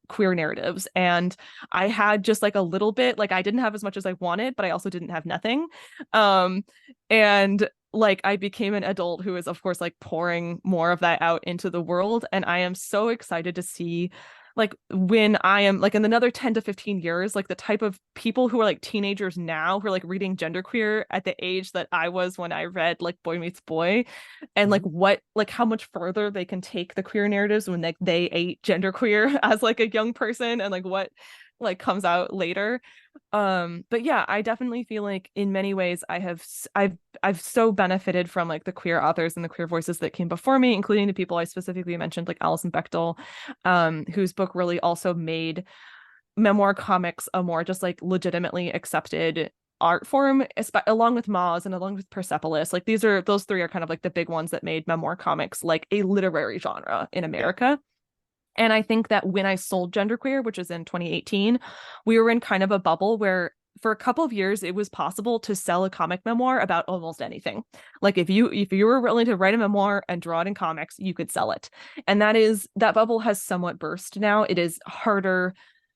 queer narratives. And I had just like a little bit, like I didn't have as much as I wanted, but I also didn't have nothing. And like I became an adult who is of course like pouring more of that out into the world, and I am so excited to see like when I am like in another 10 to 15 years, like the type of people who are like teenagers now who are like reading genderqueer at the age that I was when I read like Boy Meets Boy, and like what, like how much further they can take the queer narratives when they ate genderqueer as like a young person, and like what like comes out later. But yeah, I definitely feel like in many ways I've so benefited from like the queer authors and the queer voices that came before me, including the people I specifically mentioned, like Alison Bechdel, whose book really also made memoir comics a more just like legitimately accepted art form, along with Moz and along with Persepolis. Like those three are kind of like the big ones that made memoir comics like a literary genre in America. And I think that when I sold Genderqueer, which was in 2018, we were in kind of a bubble where for a couple of years it was possible to sell a comic memoir about almost anything. Like if you were willing to write a memoir and draw it in comics, you could sell it. And that bubble has somewhat burst now. It is harder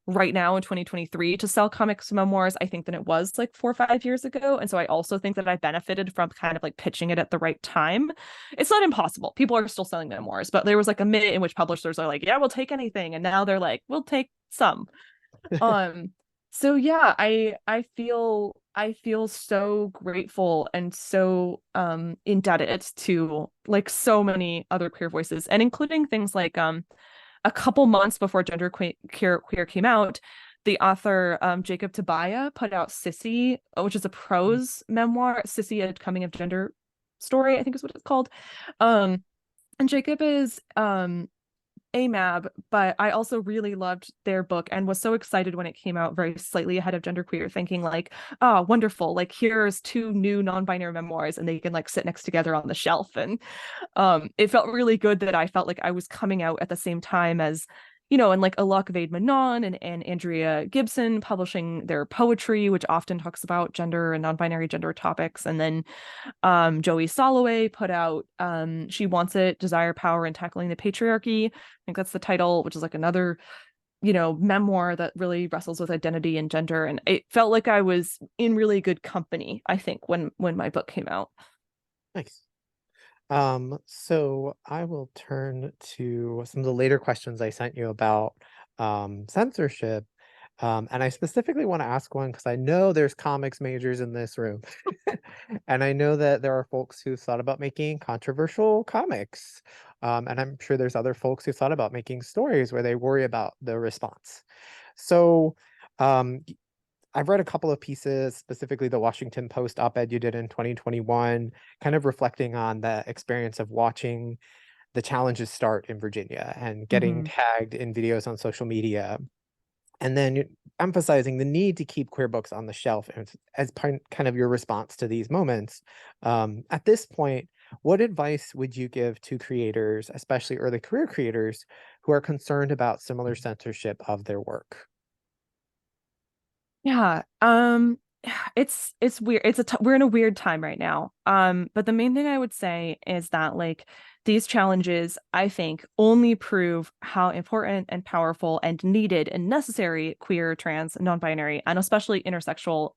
right now in 2023 to sell comics memoirs, I think, than it was like 4 or 5 years ago. And so I also think that I benefited from kind of like pitching it at the right time. It's not impossible. People are still selling memoirs, but there was like a minute in which publishers are like, yeah, we'll take anything. And now they're like, we'll take some. So yeah, I feel so grateful and so indebted to like so many other queer voices, and including things like a couple months before Genderqueer came out, the author Jacob Tabaya put out Sissy, which is a prose memoir. Sissy, a coming of gender story, I think is what it's called. And Jacob is AMAB, but I also really loved their book and was so excited when it came out very slightly ahead of Genderqueer, thinking like, oh, wonderful, like here's 2 new non-binary memoirs and they can like sit next together on the shelf. And it felt really good that I felt like I was coming out at the same time as and like Alok Vaid-Menon and Andrea Gibson publishing their poetry, which often talks about gender and non-binary gender topics. And then Joey Soloway put out She Wants It, Desire, Power, and Tackling the Patriarchy. I think that's the title, which is like another memoir that really wrestles with identity and gender. And it felt like I was in really good company, I think, when my book came out. Nice. So I will turn to some of the later questions I sent you about censorship. And I specifically want to ask one because I know there's comics majors in this room. And I know that there are folks who thought about making controversial comics. And I'm sure there's other folks who thought about making stories where they worry about the response. So I've read a couple of pieces, specifically the Washington Post op-ed you did in 2021, kind of reflecting on the experience of watching the challenges start in Virginia and getting tagged in videos on social media, and then emphasizing the need to keep queer books on the shelf as kind of your response to these moments. At this point, what advice would you give to creators, especially early career creators, who are concerned about similar censorship of their work? Yeah. It's weird. We're in a weird time right now. But the main thing I would say is that like these challenges, I think, only prove how important and powerful and needed and necessary queer, trans, non-binary, and especially intersectional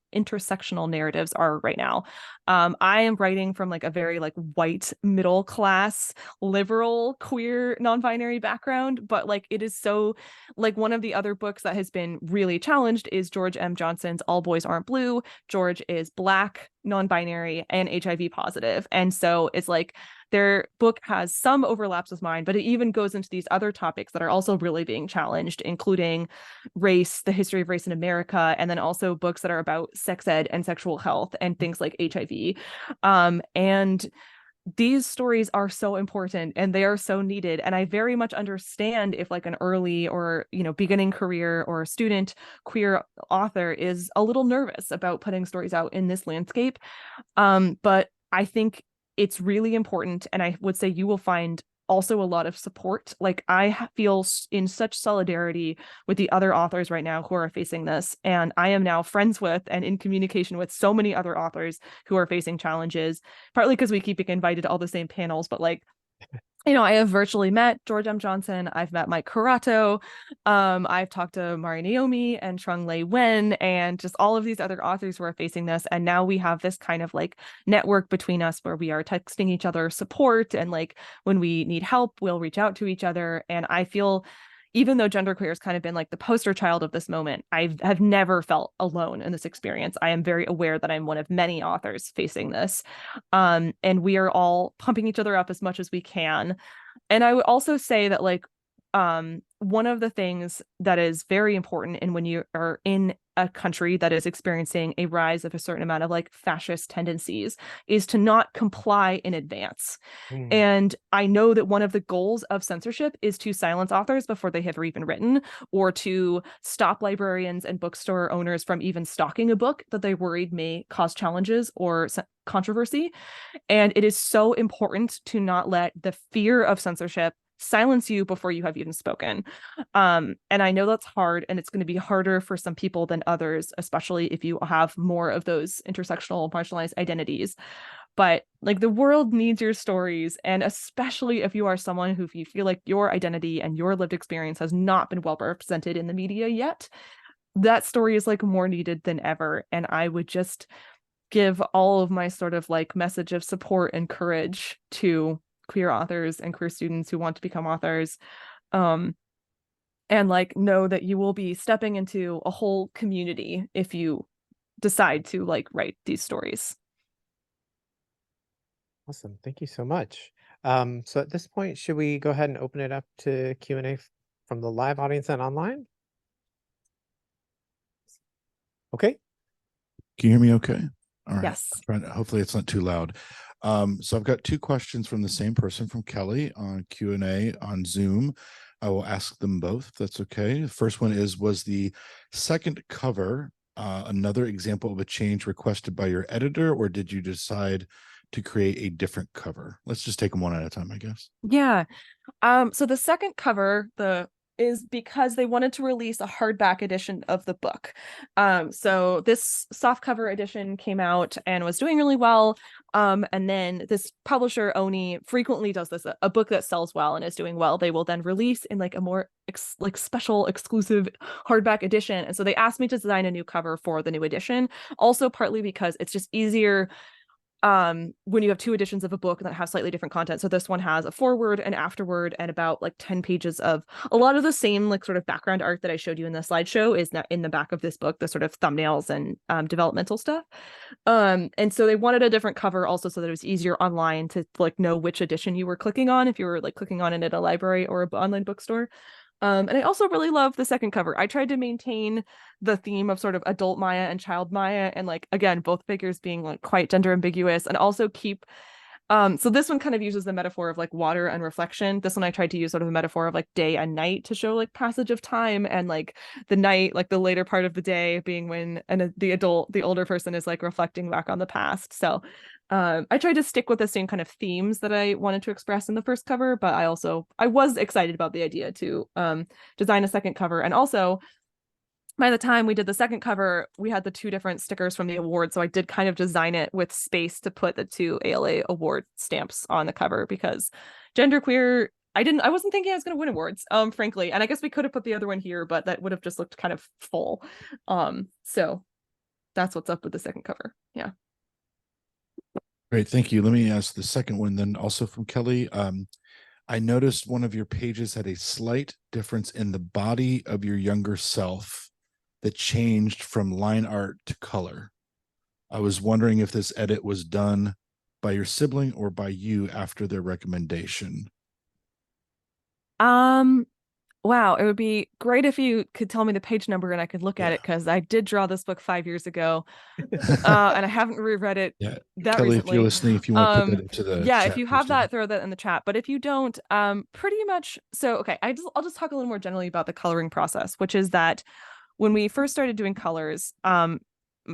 narratives are right now. I am writing from like a very like white, middle class, liberal, queer, non-binary background, but like it is so like one of the other books that has been really challenged is George M. Johnson's All Boys Aren't Blue. George is Black, non-binary, and HIV positive. And so it's like their book has some overlaps with mine, but it even goes into these other topics that are also really being challenged, including race, the history of race in America, and then also books that are about sex ed and sexual health and things like HIV. And these stories are so important and they are so needed. And I very much understand if like an early or, beginning career or a student queer author is a little nervous about putting stories out in this landscape. But I think it's really important. And I would say you will find also a lot of support. Like I feel in such solidarity with the other authors right now who are facing this. And I am now friends with and in communication with so many other authors who are facing challenges, partly because we keep being invited to all the same panels, but like, I have virtually met George M. Johnson. I've met Mike Curato. I've talked to Mari Naomi and Trung Le Wen and just all of these other authors who are facing this. And now we have this kind of like network between us where we are texting each other support. And like when we need help, we'll reach out to each other. And I feel even though genderqueer has kind of been like the poster child of this moment, I have never felt alone in this experience. I am very aware that I'm one of many authors facing this. And we are all pumping each other up as much as we can. And I would also say that like one of the things that is very important and when you are in a country that is experiencing a rise of a certain amount of like fascist tendencies is to not comply in advance. And I know that one of the goals of censorship is to silence authors before they have even written, or to stop librarians and bookstore owners from even stocking a book that they worried may cause challenges or controversy. And it is so important to not let the fear of censorship silence you before you have even spoken. And I know that's hard, and it's going to be harder for some people than others, especially if you have more of those intersectional marginalized identities. But like the world needs your stories, and especially if you are someone who you feel like your identity and your lived experience has not been well represented in the media yet, that story is like more needed than ever. And I would just give all of my sort of like message of support and courage to queer authors and queer students who want to become authors, and like know that you will be stepping into a whole community if you decide to like write these stories. Awesome. Thank you so much. So at this point, should we go ahead and open it up to Q&A from the live audience and online? Okay. Can you hear me okay? All right. Yes. Hopefully it's not too loud. So I've got two questions from the same person, from Kelly, on Q&A on Zoom. I will ask them both, if that's okay. The first one is, was the second cover another example of a change requested by your editor, or did you decide to create a different cover? Let's just take them one at a time, I guess. Yeah. So the second cover, the is because they wanted to release a hardback edition of the book. So this softcover edition came out and was doing really well. And then this publisher, Oni, frequently does this, a book that sells well and is doing well, they will then release in like a more special exclusive hardback edition. And so they asked me to design a new cover for the new edition, also partly because it's just easier when you have two editions of a book that have slightly different content. So this one has a foreword and afterword and about like 10 pages of a lot of the same like sort of background art that I showed you in the slideshow is not in the back of this book, the sort of thumbnails and developmental stuff. And so they wanted a different cover also so that it was easier online to like know which edition you were clicking on if you were like clicking on it at a library or an online bookstore. And I also really love the second cover. I tried to maintain the theme of sort of adult Maia and child Maia, and like again, both figures being like quite gender ambiguous, and also keep so this one kind of uses the metaphor of like water and reflection. This one I tried to use sort of a metaphor of like day and night to show like passage of time, and like the night, like the later part of the day being when the older person is like reflecting back on the past. So I tried to stick with the same kind of themes that I wanted to express in the first cover, but I was excited about the idea to design a second cover. And also, by the time we did the second cover, we had the two different stickers from the award. So I did kind of design it with space to put the two ALA award stamps on the cover, because genderqueer, I wasn't thinking I was going to win awards, frankly. And I guess we could have put the other one here, but that would have just looked kind of full. So that's what's up with the second cover. Yeah. Great, thank you. Let me ask the second one then, also from Kelly. I noticed one of your pages had a slight difference in the body of your younger self that changed from line art to color. I was wondering if this edit was done by your sibling or by you after their recommendation. Wow, it would be great if you could tell me the page number and I could look at Yeah. it, because I did draw this book 5 years ago, and I haven't reread it Yeah, that Kelly, recently. if you're listening, if you want to put that into the Yeah, chat, if you have please do. that, throw that in the chat. But if you don't, pretty much. So okay, I'll just talk a little more generally about the coloring process, which is that when we first started doing colors,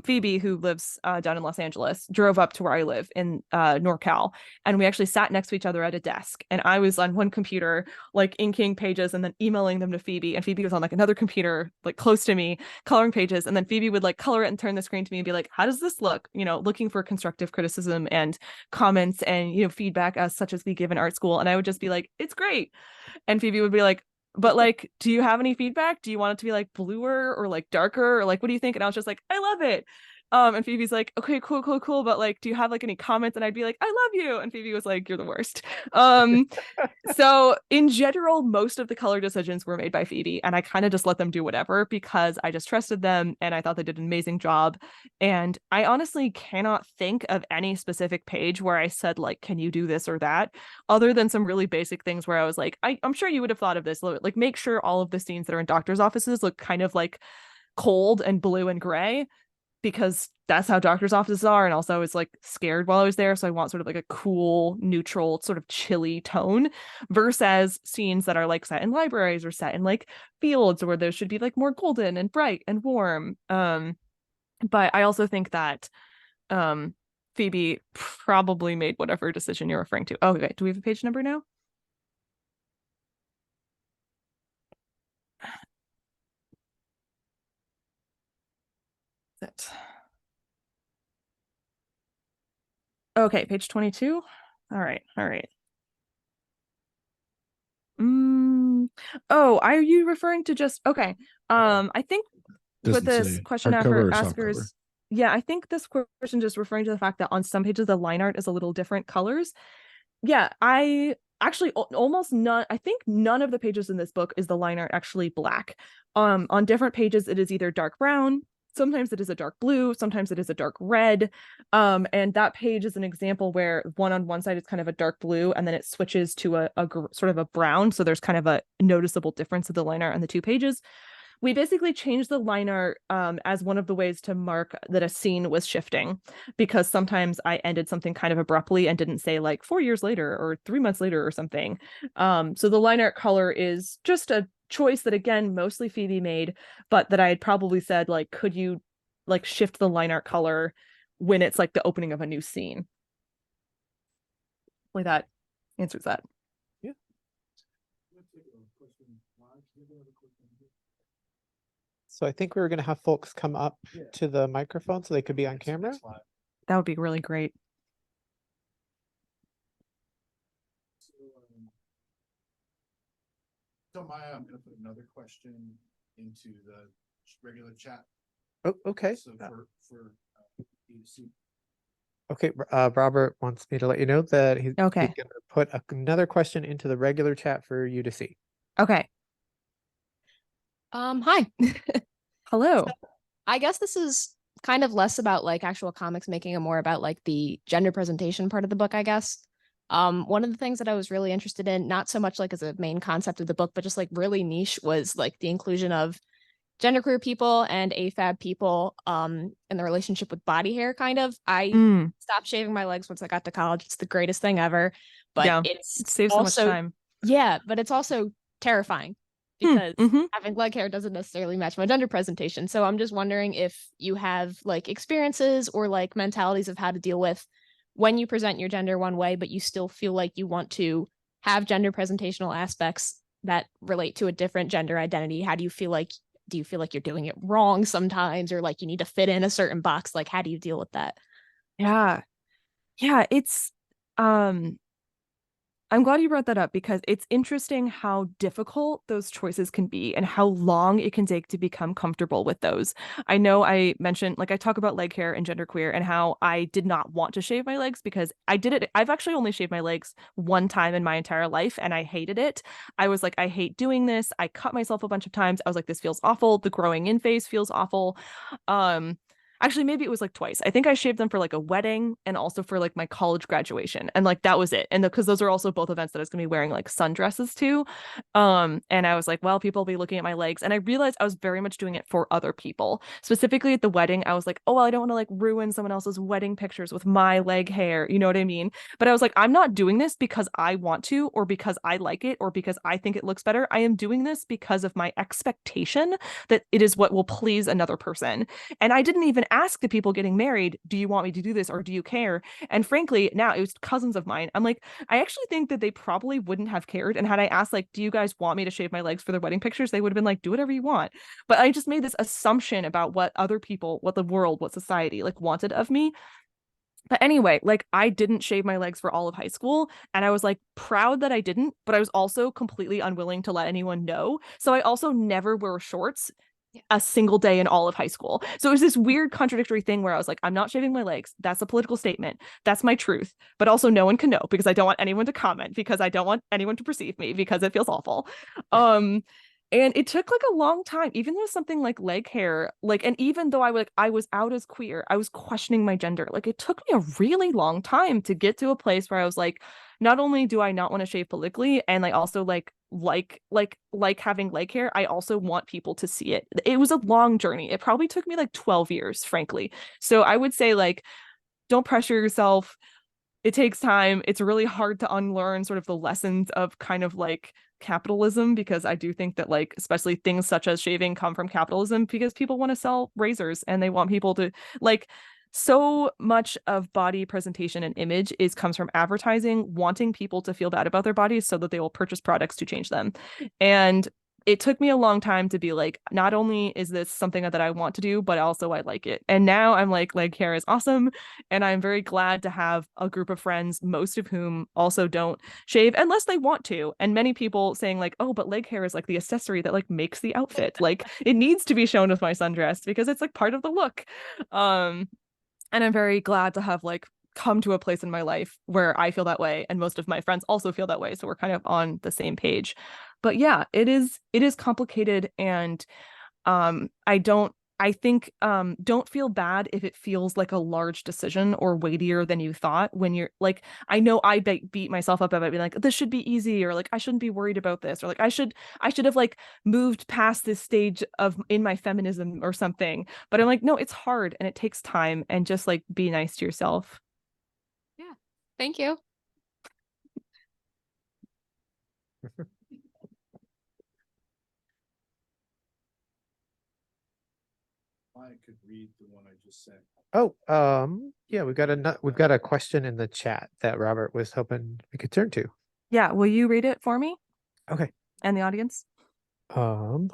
Phoebe, who lives down in Los Angeles, drove up to where I live in NorCal, and we actually sat next to each other at a desk. And I was on one computer, like inking pages and then emailing them to Phoebe, and Phoebe was on like another computer, like close to me, coloring pages. And then Phoebe would like color it and turn the screen to me and be like, "How does this look?" You know, looking for constructive criticism and comments and feedback as such as we give in art school. And I would just be like, "It's great," and Phoebe would be like, "But like, do you have any feedback? Do you want it to be like bluer or like darker, or like what do you think?" And I was just like, "I love it." And Phoebe's like, "Okay, cool. But like, do you have like any comments?" And I'd be like, "I love you." And Phoebe was like, "You're the worst." So in general, most of the color decisions were made by Phoebe, and I kind of just let them do whatever because I just trusted them and I thought they did an amazing job. And I honestly cannot think of any specific page where I said like, "Can you do this or that?" other than some really basic things where I was like, I'm sure you would have thought of this, like make sure all of the scenes that are in doctors' offices look kind of like cold and blue and gray, because that's how doctors' offices are. And also I was like scared while I was there, so I want sort of like a cool, neutral, sort of chilly tone, versus scenes that are like set in libraries or set in like fields where those should be like more golden and bright and warm. But I also think that Phoebe probably made whatever decision you're referring to. Oh, okay, do we have a page number now? That. Okay, page 22. All right. Oh, are you referring to just okay? I think with Doesn't this say question hardcover or askers, softcover. yeah, I think this question just referring to the fact that on some pages the line art is a little different colors. Yeah, I actually almost none. I think none of the pages in this book is the line art actually black. On different pages it is either dark brown. Sometimes it is a dark blue, sometimes it is a dark red. And that page is an example where on one side is kind of a dark blue, and then it switches to a sort of a brown. So there's kind of a noticeable difference of the line art on the two pages. We basically changed the line art as one of the ways to mark that a scene was shifting, because sometimes I ended something kind of abruptly and didn't say like 4 years later or 3 months later or something. So the line art color is just a choice that, again, mostly Phoebe made, but that I had probably said, like, could you like shift the line art color when it's like the opening of a new scene? Like that answers that. Yeah. So I think we were going to have folks come up to the microphone so they could be on camera. That would be really great. So Maya, I'm gonna put another question into the regular chat. Oh, okay. So for you to see. Okay, Robert wants me to let you know that he's Okay. going to put another question into the regular chat for you to see. Okay. Hi. Hello. I guess this is kind of less about like actual comics making and more about like the gender presentation part of the book, I guess. One of the things that I was really interested in, not so much like as a main concept of the book, but just like really niche, was like the inclusion of genderqueer people and AFAB people in the relationship with body hair, kind of. I Mm, stopped shaving my legs once I got to college. It's the greatest thing ever. But Yeah, it's it saves so much also time. yeah, but it's also terrifying Hmm, because mhm. having leg hair doesn't necessarily match my gender presentation. So I'm just wondering if you have like experiences or like mentalities of how to deal with when you present your gender one way, but you still feel like you want to have gender presentational aspects that relate to a different gender identity. How do you feel like you're doing it wrong sometimes, or like you need to fit in a certain box? Like, how do you deal with that? Yeah. Yeah, it's I'm glad you brought that up because it's interesting how difficult those choices can be and how long it can take to become comfortable with those. I know I mentioned, like, I talk about leg hair and genderqueer and how I did not want to shave my legs because I did it. I've actually only shaved my legs one time in my entire life and I hated it. I was like, I hate doing this. I cut myself a bunch of times. I was like, this feels awful. The growing in phase feels awful. Um, Actually, maybe it was like twice. I think I shaved them for like a wedding and also for like my college graduation. And like that was it. And because those are also both events that I was gonna be wearing like sundresses to. And I was like, well, people will be looking at my legs. And I realized I was very much doing it for other people. Specifically at the wedding, I was like, oh, well, I don't want to like ruin someone else's wedding pictures with my leg hair. You know what I mean? But I was like, I'm not doing this because I want to, or because I like it, or because I think it looks better. I am doing this because of my expectation that it is what will please another person. And I didn't even ask the people getting married, do you want me to do this or do you care? And frankly, now it was cousins of mine. I'm like, I actually think that they probably wouldn't have cared. And had I asked, like, do you guys want me to shave my legs for their wedding pictures? They would have been like, do whatever you want. But I just made this assumption about what other people, what the world, what society like wanted of me. But anyway, like I didn't shave my legs for all of high school and I was like proud that I didn't, but I was also completely unwilling to let anyone know. So I also never wore shorts a single day in all of high school. So it was this weird contradictory thing where I was like, I'm not shaving my legs. That's a political statement. That's my truth. But also no one can know because I don't want anyone to comment, because I don't want anyone to perceive me, because it feels awful. And it took like a long time, even with something like leg hair, like, and even though I was out as queer, I was questioning my gender. Like it took me a really long time to get to a place where I was like, not only do I not want to shave politically, and I also like having leg hair, I also want people to see it. It was a long journey. It probably took me like 12 years, frankly. So I would say like, don't pressure yourself. It takes time. It's really hard to unlearn sort of the lessons of kind of like capitalism, because I do think that like especially things such as shaving come from capitalism because people want to sell razors and they want people to like, so much of body presentation and image comes from advertising, wanting people to feel bad about their bodies so that they will purchase products to change them. And it took me a long time to be like, not only is this something that I want to do, but also I like it. And now I'm like, leg hair is awesome. And I'm very glad to have a group of friends, most of whom also don't shave unless they want to. And many people saying like, oh, but leg hair is like the accessory that like makes the outfit. Like it needs to be shown with my sundress because it's like part of the look. And I'm very glad to have like come to a place in my life where I feel that way and most of my friends also feel that way. So we're kind of on the same page. But yeah, it is complicated. And I think don't feel bad if it feels like a large decision or weightier than you thought. When you're like, I know I beat myself up about being like, this should be easy, or like I shouldn't be worried about this, or like I should have like moved past this stage of in my feminism or something. But I'm like, no, it's hard and it takes time, and just like be nice to yourself. Yeah. Thank you. I could read the one I just sent. Oh, yeah, we've got a question in the chat that Robert was hoping we could turn to. Yeah, will you read it for me Okay. and the audience? Um,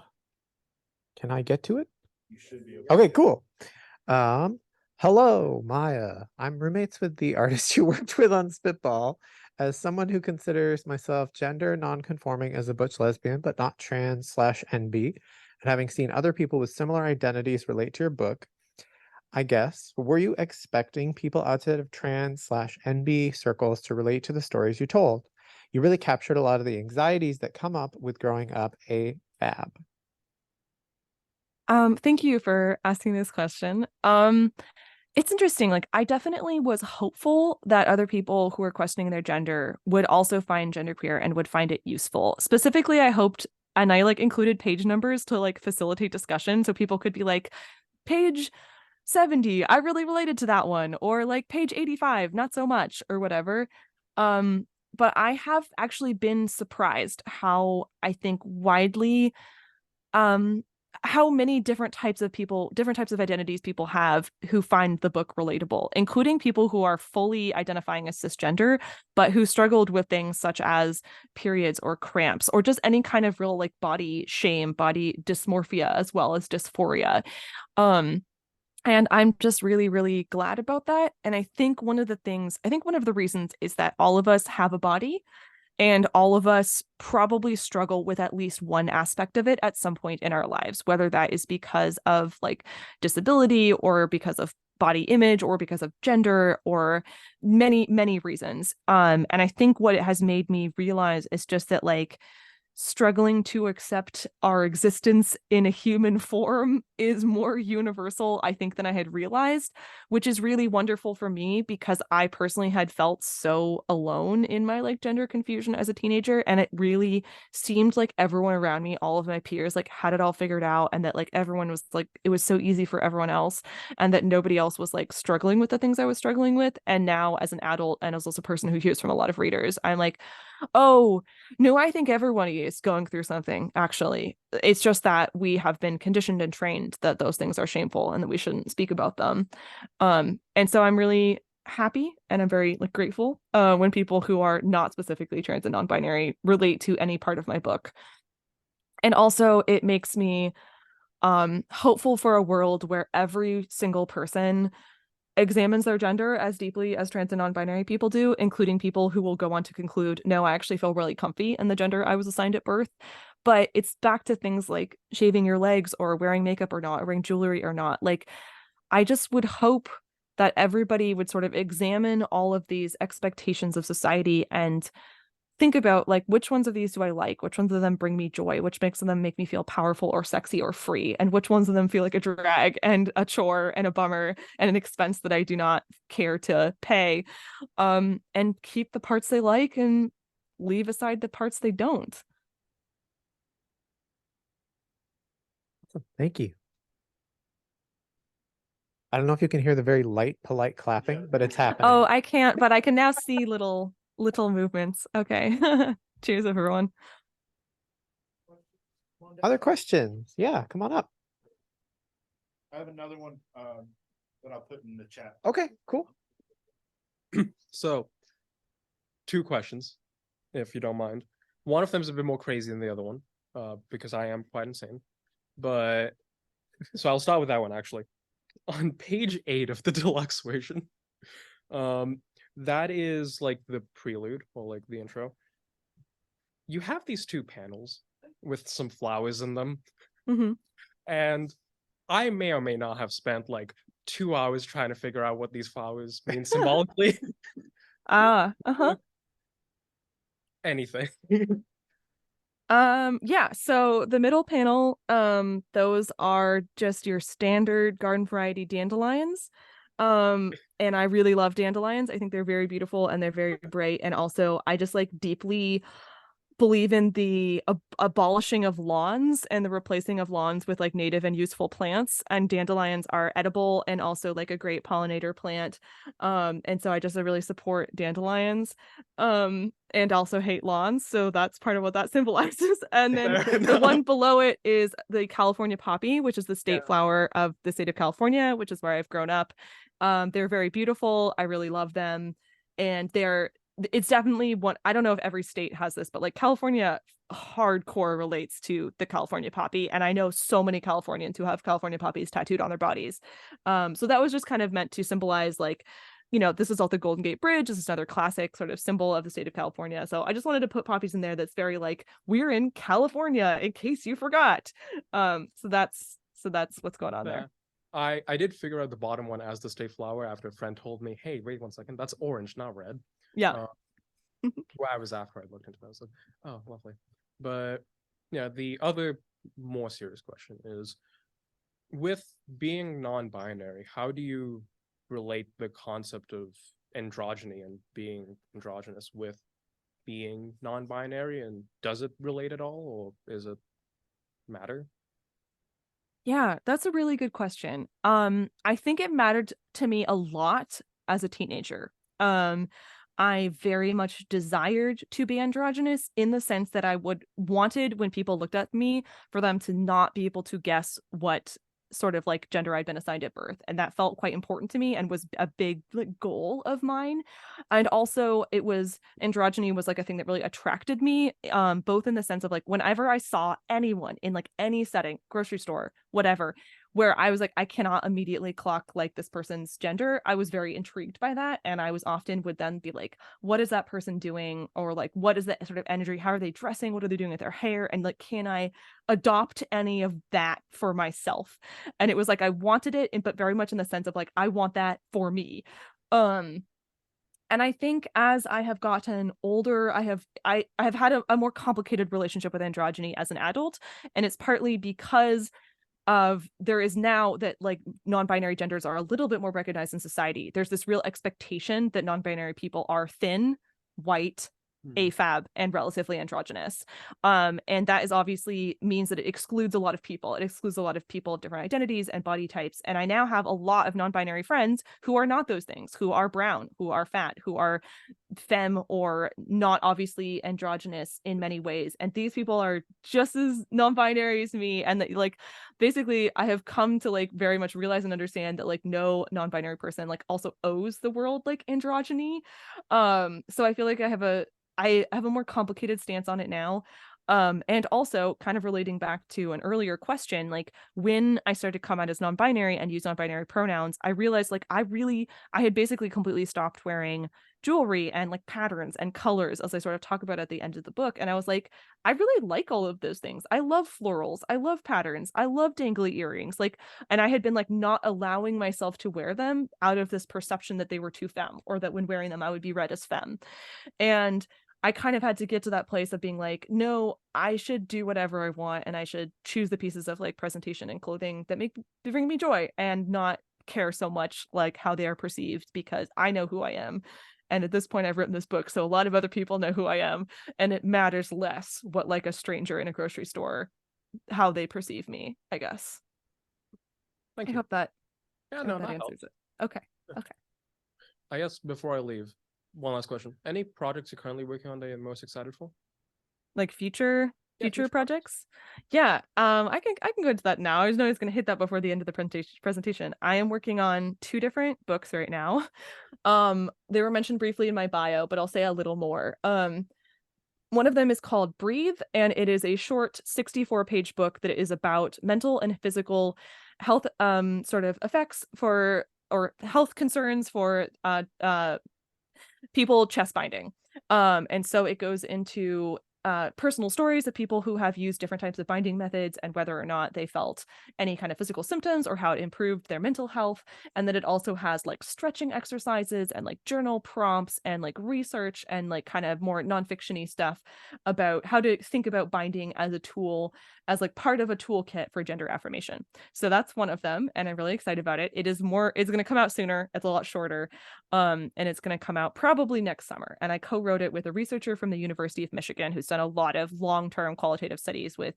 Can I get to it? You should be Okay, cool. Hello, Maya. I'm roommates with the artist you worked with on Spitball. As someone who considers myself gender non-conforming as a butch lesbian, but not trans/NB, and having seen other people with similar identities relate to your book, I guess, were you expecting people outside of trans/NB circles to relate to the stories you told? You really captured a lot of the anxieties that come up with growing up a fab. Thank you for asking this question. It's interesting. Like, I definitely was hopeful that other people who are questioning their gender would also find genderqueer and would find it useful. Specifically, I hoped, and I like included page numbers to like facilitate discussion, so people could be like, page 70, I really related to that one, or like page 85, not so much, or whatever. But I have actually been surprised how I think widely how many different types of people, different types of identities people have who find the book relatable, including people who are fully identifying as cisgender, but who struggled with things such as periods or cramps, or just any kind of real like body shame, body dysmorphia, as well as dysphoria. And I'm just really, really glad about that. And I think one of the reasons is that all of us have a body, and all of us probably struggle with at least one aspect of it at some point in our lives, whether that is because of like disability or because of body image or because of gender or many, many reasons. And I think what it has made me realize is just that like struggling to accept our existence in a human form is more universal, I think, than I had realized, which is really wonderful for me because I personally had felt so alone in my like gender confusion as a teenager. And it really seemed like everyone around me, all of my peers, like had it all figured out, and that like everyone was like, it was so easy for everyone else, and that nobody else was like struggling with the things I was struggling with. And now, as an adult and as also a person who hears from a lot of readers, I'm like, oh, no, I think everyone is going through something, actually. It's just that we have been conditioned and trained that those things are shameful and that we shouldn't speak about them. And so I'm really happy and I'm very like grateful when people who are not specifically trans and non-binary relate to any part of my book. And also it makes me hopeful for a world where every single person examines their gender as deeply as trans and non-binary people do, including people who will go on to conclude, no, I actually feel really comfy in the gender I was assigned at birth. But it's back to things like shaving your legs or wearing makeup or not, or wearing jewelry or not. Like, I just would hope that everybody would sort of examine all of these expectations of society and think about like, which ones of these do I like? Which ones of them bring me joy? Which makes them make me feel powerful or sexy or free? And which ones of them feel like a drag and a chore and a bummer and an expense that I do not care to pay? And keep the parts they like and leave aside the parts they don't. Thank you. I don't know if you can hear the very light, polite clapping, but it's happening. Oh, I can't, but I can now see little movements. Okay. Cheers, everyone. Other questions? Yeah, come on up. I have another one that I'll put in the chat. Okay, cool. So, two questions, if you don't mind. One of them is a bit more crazy than the other one, because I am quite insane. But so I'll start with that one actually. On page 8 of the deluxe version, that is like the prelude or like the intro. You have these two panels with some flowers in them. Mm-hmm. And I may or may not have spent like 2 hours trying to figure out what these flowers mean symbolically. Anything. Yeah, so the middle panel, those are just your standard garden variety dandelions. And I really love dandelions. I think they're very beautiful and they're very bright. And also I just like deeply believe in the abolishing of lawns and the replacing of lawns with like native and useful plants, and dandelions are edible and also like a great pollinator plant. And so I just really support dandelions and also hate lawns, so that's part of what that symbolizes. And then the one below it is the California poppy, which is the state flower of the state of California, which is where I've grown up. They're very beautiful. I really love them, and they're it's definitely one. I don't know if every state has this, but like California hardcore relates to the California poppy. And I know so many Californians who have California poppies tattooed on their bodies. So that was just kind of meant to symbolize like, you know, this is all the Golden Gate Bridge. This is another classic sort of symbol of the state of California. So I just wanted to put poppies in there that's very like, we're in California in case you forgot. So that's what's going on there. I did figure out the bottom one as the state flower after a friend told me, hey, wait 1 second, that's orange, not red. Yeah. Where I was after I looked into that. I was like, oh, lovely. But yeah, the other more serious question is, with being non-binary, how do you relate the concept of androgyny and being androgynous with being non-binary, and does it relate at all, or is it matter? Yeah, that's a really good question. I think it mattered to me a lot as a teenager. I very much desired to be androgynous in the sense that I wanted when people looked at me for them to not be able to guess what sort of like gender I'd been assigned at birth. And that felt quite important to me and was a big like goal of mine. And also androgyny was like a thing that really attracted me, both in the sense of like whenever I saw anyone in like any setting, grocery store, whatever, where I was like, I cannot immediately clock like this person's gender. I was very intrigued by that. And I was often would then be like, what is that person doing? Or like, what is that sort of energy? How are they dressing? What are they doing with their hair? And like, can I adopt any of that for myself? And it was like, I wanted it, but very much in the sense of like, I want that for me. And I think as I have gotten older, I have had a more complicated relationship with androgyny as an adult. And it's partly because there is now that like non-binary genders are a little bit more recognized in society. There's this real expectation that non-binary people are thin, white, AFAB, and relatively androgynous. And that is obviously means that it excludes a lot of people. It excludes a lot of people of different identities and body types. And I now have a lot of non-binary friends who are not those things, who are brown, who are fat, who are femme or not obviously androgynous in many ways. And these people are just as non-binary as me. And that, like, basically I have come to like very much realize and understand that like no non-binary person like also owes the world like androgyny. So I feel like I have a more complicated stance on it now. And also kind of relating back to an earlier question, like when I started to come out as non-binary and use non-binary pronouns, I realized like I had basically completely stopped wearing jewelry and like patterns and colors, as I sort of talk about at the end of the book. And I was like, I really like all of those things. I love florals. I love patterns. I love dangly earrings. Like, and I had been like not allowing myself to wear them out of this perception that they were too femme, or that when wearing them, I would be read as femme. And I kind of had to get to that place of being like, no, I should do whatever I want, and I should choose the pieces of like presentation and clothing that bring me joy, and not care so much like how they are perceived, because I know who I am. And at this point, I've written this book, so a lot of other people know who I am, and it matters less what like a stranger in a grocery store, how they perceive me, I guess. Thank I you. hope that, Yeah, I no, hope that that answers helps. it. Okay. Okay. I guess before I leave, one last question. Any projects you're currently working on that you're most excited for? Like future future projects? Yeah. I can go into that now. I just know I was going to hit that before the end of the presentation. I am working on 2 different books right now. They were mentioned briefly in my bio, but I'll say a little more. One of them is called Breathe, and it is a short 64-page book that is about mental and physical health sort of effects for, or health concerns for people chest binding. And so it goes into personal stories of people who have used different types of binding methods and whether or not they felt any kind of physical symptoms or how it improved their mental health. And then it also has like stretching exercises and like journal prompts and like research and like kind of more nonfiction-y stuff about how to think about binding as a tool, as like part of a toolkit for gender affirmation. So that's one of them, and I'm really excited about it. It's going to come out sooner. It's a lot shorter. And it's going to come out probably next summer. And I co-wrote it with a researcher from the University of Michigan who's done a lot of long-term qualitative studies with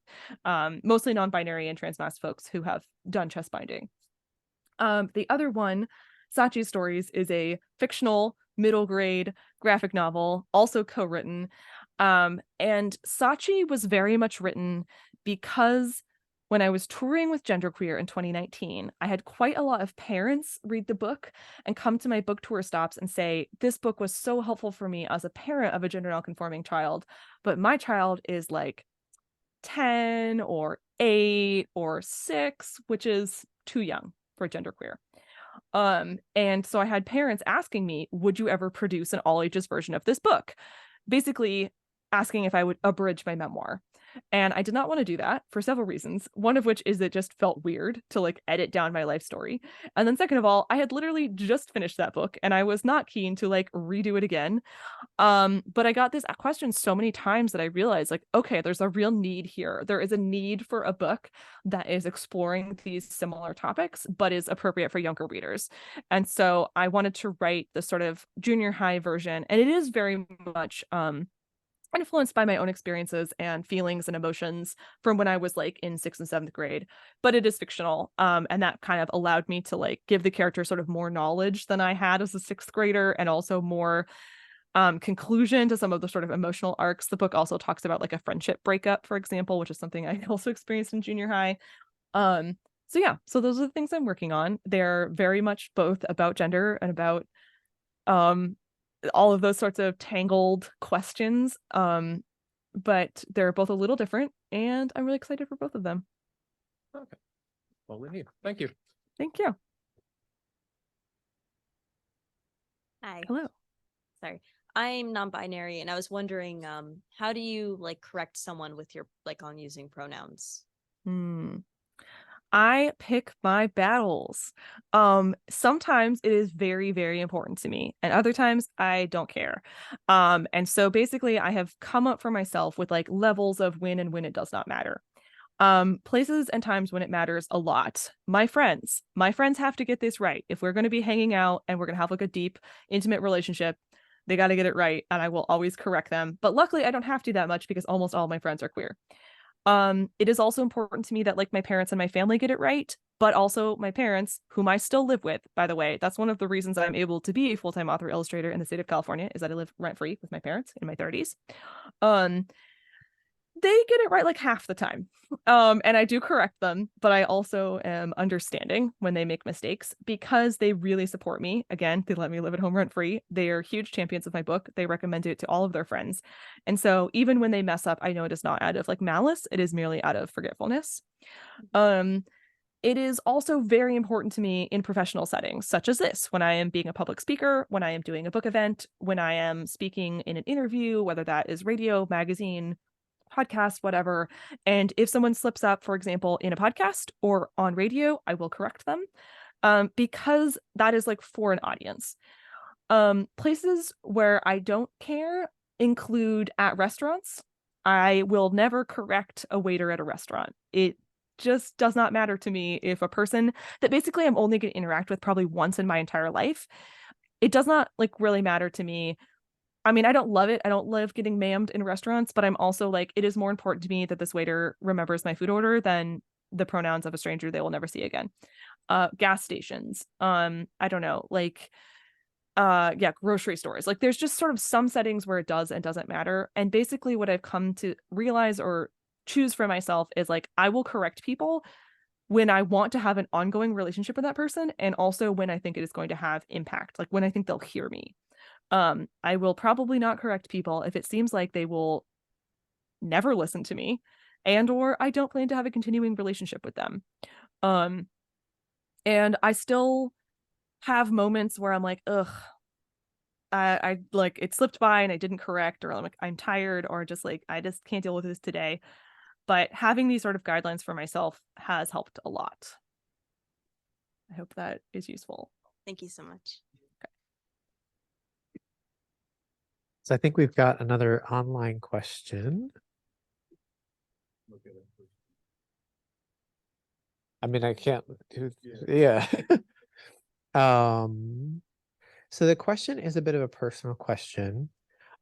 mostly non-binary and trans-mass folks who have done chest binding. The other one, Sachi's Stories, is a fictional middle grade graphic novel, also co-written. And Sachi was very much written because when I was touring with Genderqueer in 2019, I had quite a lot of parents read the book and come to my book tour stops and say, this book was so helpful for me as a parent of a gender nonconforming child, but my child is like 10 or 8 or 6, which is too young for Genderqueer. And so I had parents asking me, would you ever produce an all ages version of this book? Basically asking if I would abridge my memoir. And I did not want to do that for several reasons. One of which is it just felt weird to like edit down my life story. And then second of all, I had literally just finished that book and I was not keen to like redo it again. But I got this question so many times that I realized like, okay, there's a real need here. There is a need for a book that is exploring these similar topics, but is appropriate for younger readers. And so I wanted to write the sort of junior high version. And it is very much, influenced by my own experiences and feelings and emotions from when I was like in 6th and 7th grade, but it is fictional. And that kind of allowed me to like give the character sort of more knowledge than I had as a 6th grader, and also more conclusion to some of the sort of emotional arcs. The book also talks about like a friendship breakup, for example, which is something I also experienced in junior high. So yeah, so those are the things I'm working on. They're very much both about gender and about all of those sorts of tangled questions. But they're both a little different, and I'm really excited for both of them. Okay. Well, we're here. Thank you. Thank you. Hi. Hello. Sorry. I'm non-binary and I was wondering, how do you like correct someone with your like on using pronouns? I pick my battles. Sometimes it is very, very important to me, and other times I don't care. And so basically I have come up for myself with like levels of when and when it does not matter. Places and times when it matters a lot. My friends have to get this right. If we're going to be hanging out and we're going to have like a deep, intimate relationship, they got to get it right, and I will always correct them. But luckily I don't have to that much because almost all my friends are queer. It is also important to me that like my parents and my family get it right, but also my parents, whom I still live with, by the way. That's one of the reasons I'm able to be a full-time author illustrator in the state of California, is that I live rent-free with my parents in my 30s. They get it right like half the time. And I do correct them, but I also am understanding when they make mistakes because they really support me. Again, they let me live at home rent free. They are huge champions of my book. They recommend it to all of their friends. And so even when they mess up, I know it is not out of like malice. It is merely out of forgetfulness. It is also very important to me in professional settings, such as this, when I am being a public speaker, when I am doing a book event, when I am speaking in an interview, whether that is radio, magazine, podcast, whatever. And if someone slips up, for example, in a podcast or on radio, I will correct them, because that is like for an audience. Places where I don't care include at restaurants. I will never correct a waiter at a restaurant. It just does not matter to me if a person that basically I'm only going to interact with probably once in my entire life, it does not like really matter to me. I mean, I don't love it. I don't love getting ma'amed in restaurants, but I'm also like, it is more important to me that this waiter remembers my food order than the pronouns of a stranger they will never see again. Gas stations. I don't know, like, yeah, grocery stores. Like there's just sort of some settings where it does and doesn't matter. And basically what I've come to realize or choose for myself is like, I will correct people when I want to have an ongoing relationship with that person, and also when I think it is going to have impact, like when I think they'll hear me. I will probably not correct people if it seems like they will never listen to me, and or I don't plan to have a continuing relationship with them. And I still have moments where I'm like, ugh, I like it slipped by and I didn't correct, or I'm like, I'm tired, or just like, I just can't deal with this today. But having these sort of guidelines for myself has helped a lot. I hope that is useful. Thank you so much. So I think we've got another online question. I mean, I can't do, yeah. So the question is a bit of a personal question.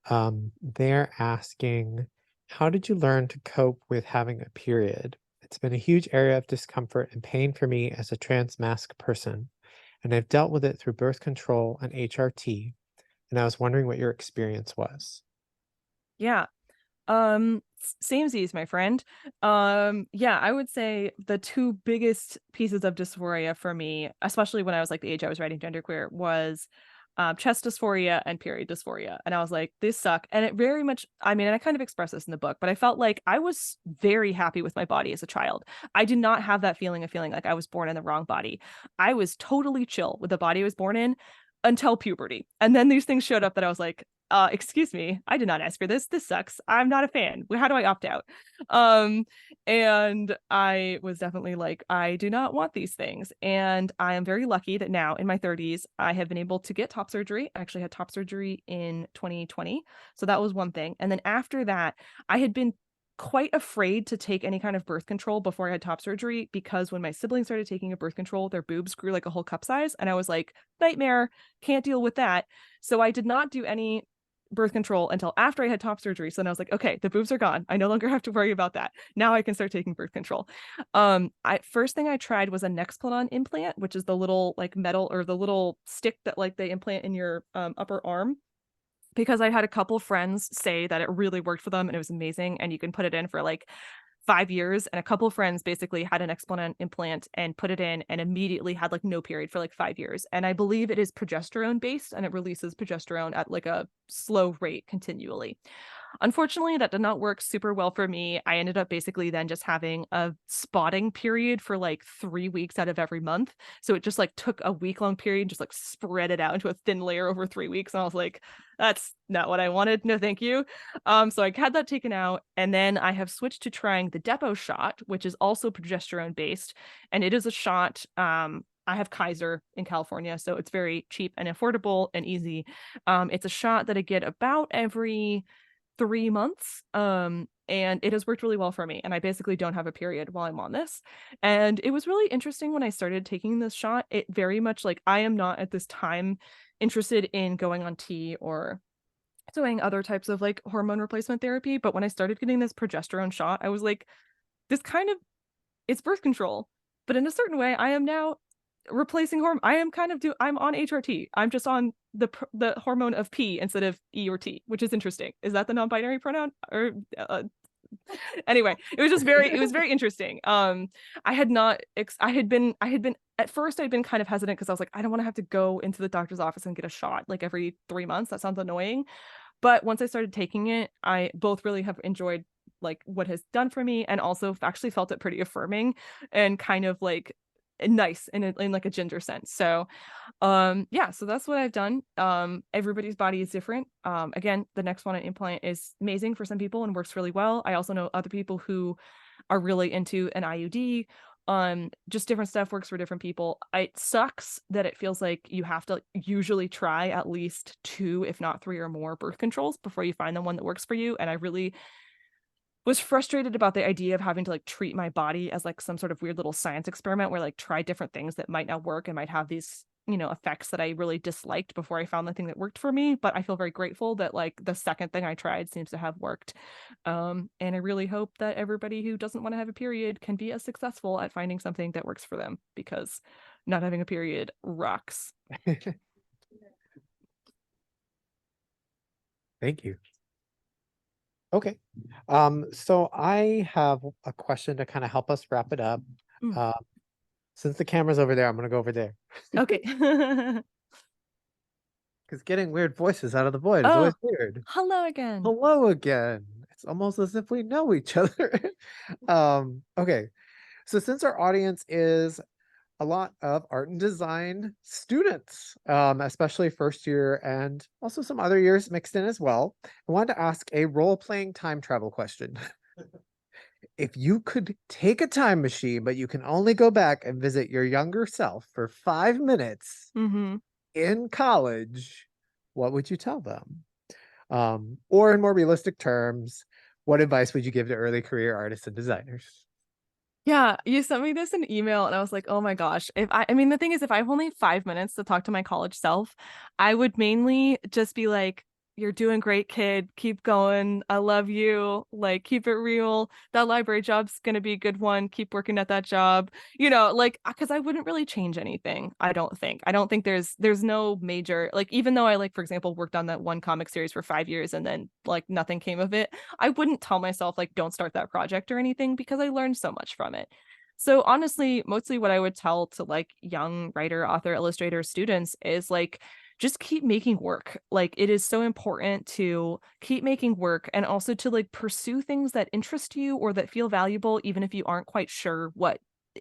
They're asking, how did you learn to cope with having a period? It's been a huge area of discomfort and pain for me as a trans masc person, and I've dealt with it through birth control and HRT. And I was wondering what your experience was. Yeah. Samesies, my friend. Yeah, I would say the two biggest pieces of dysphoria for me, especially when I was like the age I was writing genderqueer, was chest dysphoria and period dysphoria. And I was like, this suck. And it very much, I mean, and I kind of express this in the book, but I felt like I was very happy with my body as a child. I did not have that feeling of feeling like I was born in the wrong body. I was totally chill with the body I was born in until puberty. And then these things showed up that I was like, excuse me, I did not ask for this. This sucks. I'm not a fan. How do I opt out? And I was definitely like, I do not want these things. And I am very lucky that now in my 30s, I have been able to get top surgery. I actually had top surgery in 2020. So that was one thing. And then after that, I had been quite afraid to take any kind of birth control before I had top surgery, because when my siblings started taking a birth control, their boobs grew like a whole cup size. And I was like, nightmare, can't deal with that. So I did not do any birth control until after I had top surgery. So then I was like, okay, the boobs are gone. I no longer have to worry about that. Now I can start taking birth control. First thing I tried was a Nexplanon implant, which is the little like metal or the little stick that like they implant in your upper arm, because I had a couple friends say that it really worked for them and it was amazing. And you can put it in for like 5 years. And a couple of friends basically had an Nexplanon implant and put it in and immediately had like no period for like 5 years. And I believe it is progesterone based and it releases progesterone at like a slow rate continually. Unfortunately, that did not work super well for me. I ended up basically then just having a spotting period for like 3 weeks out of every month. So it just like took a week-long period, just like spread it out into a thin layer over 3 weeks. And I was like, that's not what I wanted. No, thank you. So I had that taken out. And then I have switched to trying the Depot shot, which is also progesterone based. And it is a shot. I have Kaiser in California, so it's very cheap and affordable and easy. It's a shot that I get about every 3 months. And it has worked really well for me. And I basically don't have a period while I'm on this. And it was really interesting when I started taking this shot. It very much like I am not at this time interested in going on T or doing other types of like hormone replacement therapy. But when I started getting this progesterone shot, I was like, this kind of it's birth control. But in a certain way, I am now replacing hormone. I'm on HRT. I'm just on the hormone of P instead of E or T, which is interesting. Is that the non-binary pronoun? Or anyway, it was very interesting. I had been at first I'd been kind of hesitant because I was like, I don't want to have to go into the doctor's office and get a shot like every 3 months. That sounds annoying. But once I started taking it, I both really have enjoyed like what has done for me, and also actually felt it pretty affirming and kind of like nice in like a gender sense. So yeah, so that's what I've done. Everybody's body is different. Again, the Nexplanon implant is amazing for some people and works really well. I also know other people who are really into an IUD. Just different stuff works for different people. It sucks that it feels like you have to usually try at least 2, if not 3 or more birth controls before you find the one that works for you. And I really was frustrated about the idea of having to like treat my body as like some sort of weird little science experiment where like try different things that might not work and might have these, effects that I really disliked before I found the thing that worked for me. But I feel very grateful that like the second thing I tried seems to have worked. And I really hope that everybody who doesn't want to have a period can be as successful at finding something that works for them, because not having a period rocks. Thank you. Okay. So I have a question to kind of help us wrap it up. Since the camera's over there, I'm gonna go over there. Okay. Because getting weird voices out of the void is always weird. Hello again. Hello again. It's almost as if we know each other. Okay. So since our audience is a lot of art and design students, especially first year and also some other years mixed in as well, I wanted to ask a role-playing time travel question. If you could take a time machine, but you can only go back and visit your younger self for 5 minutes in college, what would you tell them? Or in more realistic terms, what advice would you give to early career artists and designers? Yeah, you sent me this in email and I was like, oh my gosh. I mean, the thing is, if I have only 5 minutes to talk to my college self, I would mainly just be like, you're doing great, kid. Keep going. I love you. Like, keep it real. That library job's going to be a good one. Keep working at that job. You know, like, because I wouldn't really change anything. I don't think there's no major, like, even though I, like, for example, worked on that one comic series for 5 years and then like nothing came of it, I wouldn't tell myself like, don't start that project or anything, because I learned so much from it. So honestly, mostly what I would tell to like young writer, author, illustrator students is like, just keep making work. Like, it is so important to keep making work, and also to like pursue things that interest you or that feel valuable, even if you aren't quite sure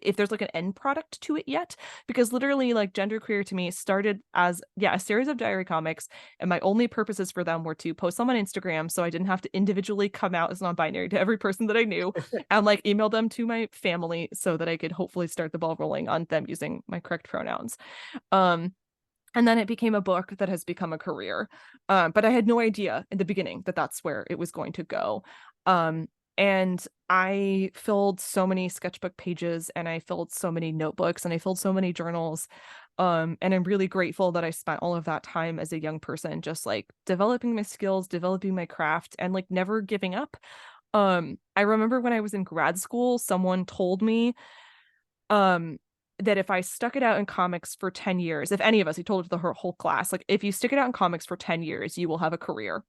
if there's like an end product to it yet. Because literally, like, genderqueer to me started as a series of diary comics, and my only purposes for them were to post them on Instagram, so I didn't have to individually come out as non-binary to every person that I knew, and like email them to my family so that I could hopefully start the ball rolling on them using my correct pronouns. And then it became a book that has become a career. But I had no idea in the beginning that that's where it was going to go. And I filled so many sketchbook pages, and I filled so many notebooks, and I filled so many journals. And I'm really grateful that I spent all of that time as a young person just like developing my skills, developing my craft, and like never giving up. I remember when I was in grad school, someone told me that if I stuck it out in comics for 10 years, if any of us, he told it to the whole class, like, if you stick it out in comics for 10 years, you will have a career.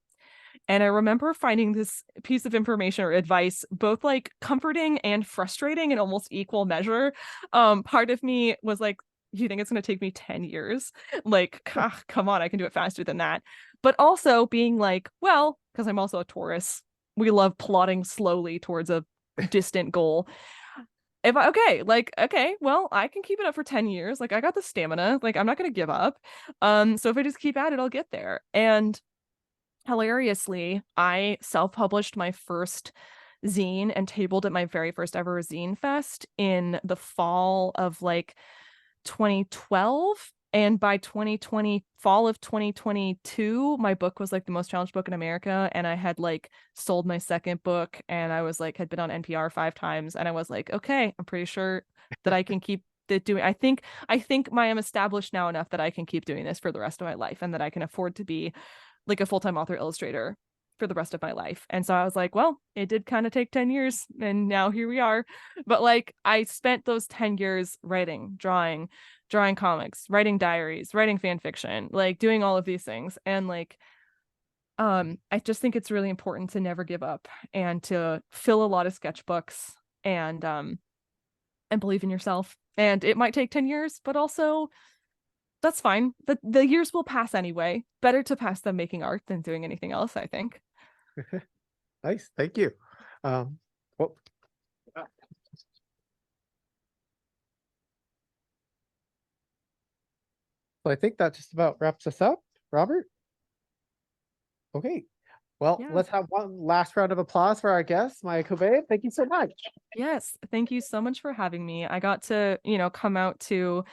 And I remember finding this piece of information or advice both like comforting and frustrating in almost equal measure. Part of me was like, you think it's going to take me 10 years? Like, come on, I can do it faster than that. But also being like, well, because I'm also a Taurus, we love plotting slowly towards a distant goal. Okay, well, I can keep it up for 10 years. Like, I got the stamina. Like, I'm not going to give up. So if I just keep at it, I'll get there. And hilariously, I self-published my first zine and tabled at my very first ever zine fest in the fall of like 2012. And by fall of 2022, my book was like the most challenged book in America. And I had like sold my second book, and I was like, had been on NPR 5 times. And I was like, okay, I'm pretty sure that I can keep doing. I think I'm established now enough that I can keep doing this for the rest of my life, and that I can afford to be like a full-time author illustrator for the rest of my life. And so I was like, well, it did kind of take 10 years, and now here we are. But like, I spent those 10 years writing, drawing comics, writing diaries, writing fan fiction, like doing all of these things. And like, I just think it's really important to never give up, and to fill a lot of sketchbooks, and believe in yourself. And it might take 10 years, but also that's fine. The years will pass anyway. Better to pass them making art than doing anything else, I think. Nice, thank you. Well, so I think that just about wraps us up, Robert. Okay, well, Yeah. let's have one last round of applause for our guest, Maia Kobabe. Thank you so much. Yes, thank you so much for having me. I got to, come out to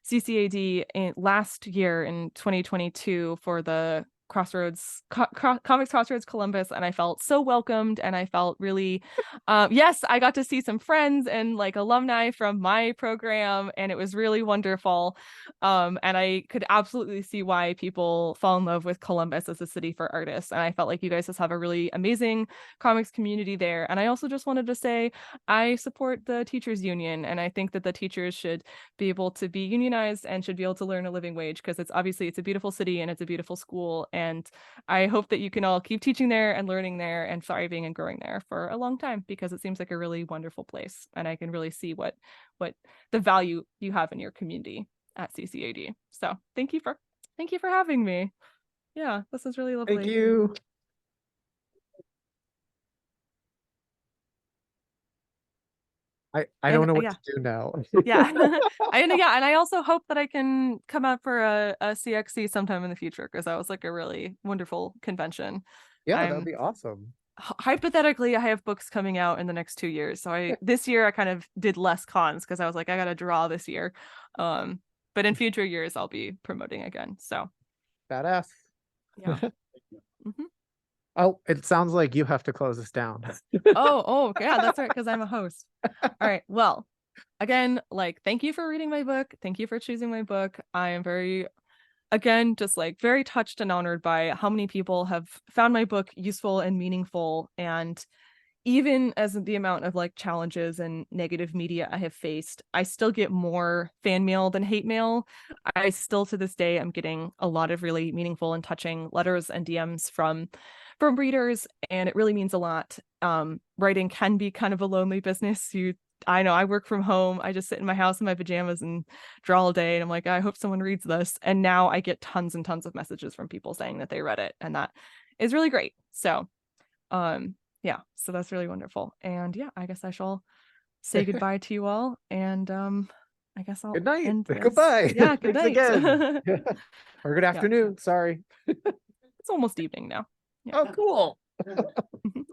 CCAD last year in 2022 for the Comics Crossroads Columbus, and I felt so welcomed, and I felt really yes, I got to see some friends and like alumni from my program, and it was really wonderful. And I could absolutely see why people fall in love with Columbus as a city for artists, and I felt like you guys just have a really amazing comics community there. And I also just wanted to say I support the teachers union, and I think that the teachers should be able to be unionized and should be able to learn a living wage, because it's a beautiful city and it's a beautiful school. And I hope that you can all keep teaching there and learning there and thriving and growing there for a long time, because it seems like a really wonderful place. And I can really see what the value you have in your community at CCAD. So thank you for having me. Yeah, this is really lovely. Thank you. I don't know what to do now. Yeah. And I also hope that I can come out for a CXC sometime in the future, because that was like a really wonderful convention. Yeah, that'd be awesome. Hypothetically, I have books coming out in the next 2 years. So this year I kind of did less cons because I was like, I gotta draw this year. But in future years I'll be promoting again. So badass. Yeah. Mm-hmm. Oh, it sounds like you have to close us down. Oh, yeah, that's right, because I'm a host. All right. Well, again, like, thank you for reading my book. Thank you for choosing my book. I am very again, just like very touched and honored by how many people have found my book useful and meaningful. And even as the amount of like challenges and negative media I have faced, I still get more fan mail than hate mail. I still to this day am getting a lot of really meaningful and touching letters and DMs from readers, and it really means a lot. Writing can be kind of a lonely business. I know I work from home. I just sit in my house in my pajamas and draw all day, and I'm like, I hope someone reads this. And now I get tons and tons of messages from people saying that they read it, and that is really great. So yeah, so that's really wonderful. And yeah, I guess I shall say goodbye to you all, and I guess I'll Good night. end this. Goodbye. Yeah, good Thanks night. again. Or good afternoon. Sorry. It's almost evening now. Yeah. Oh, cool.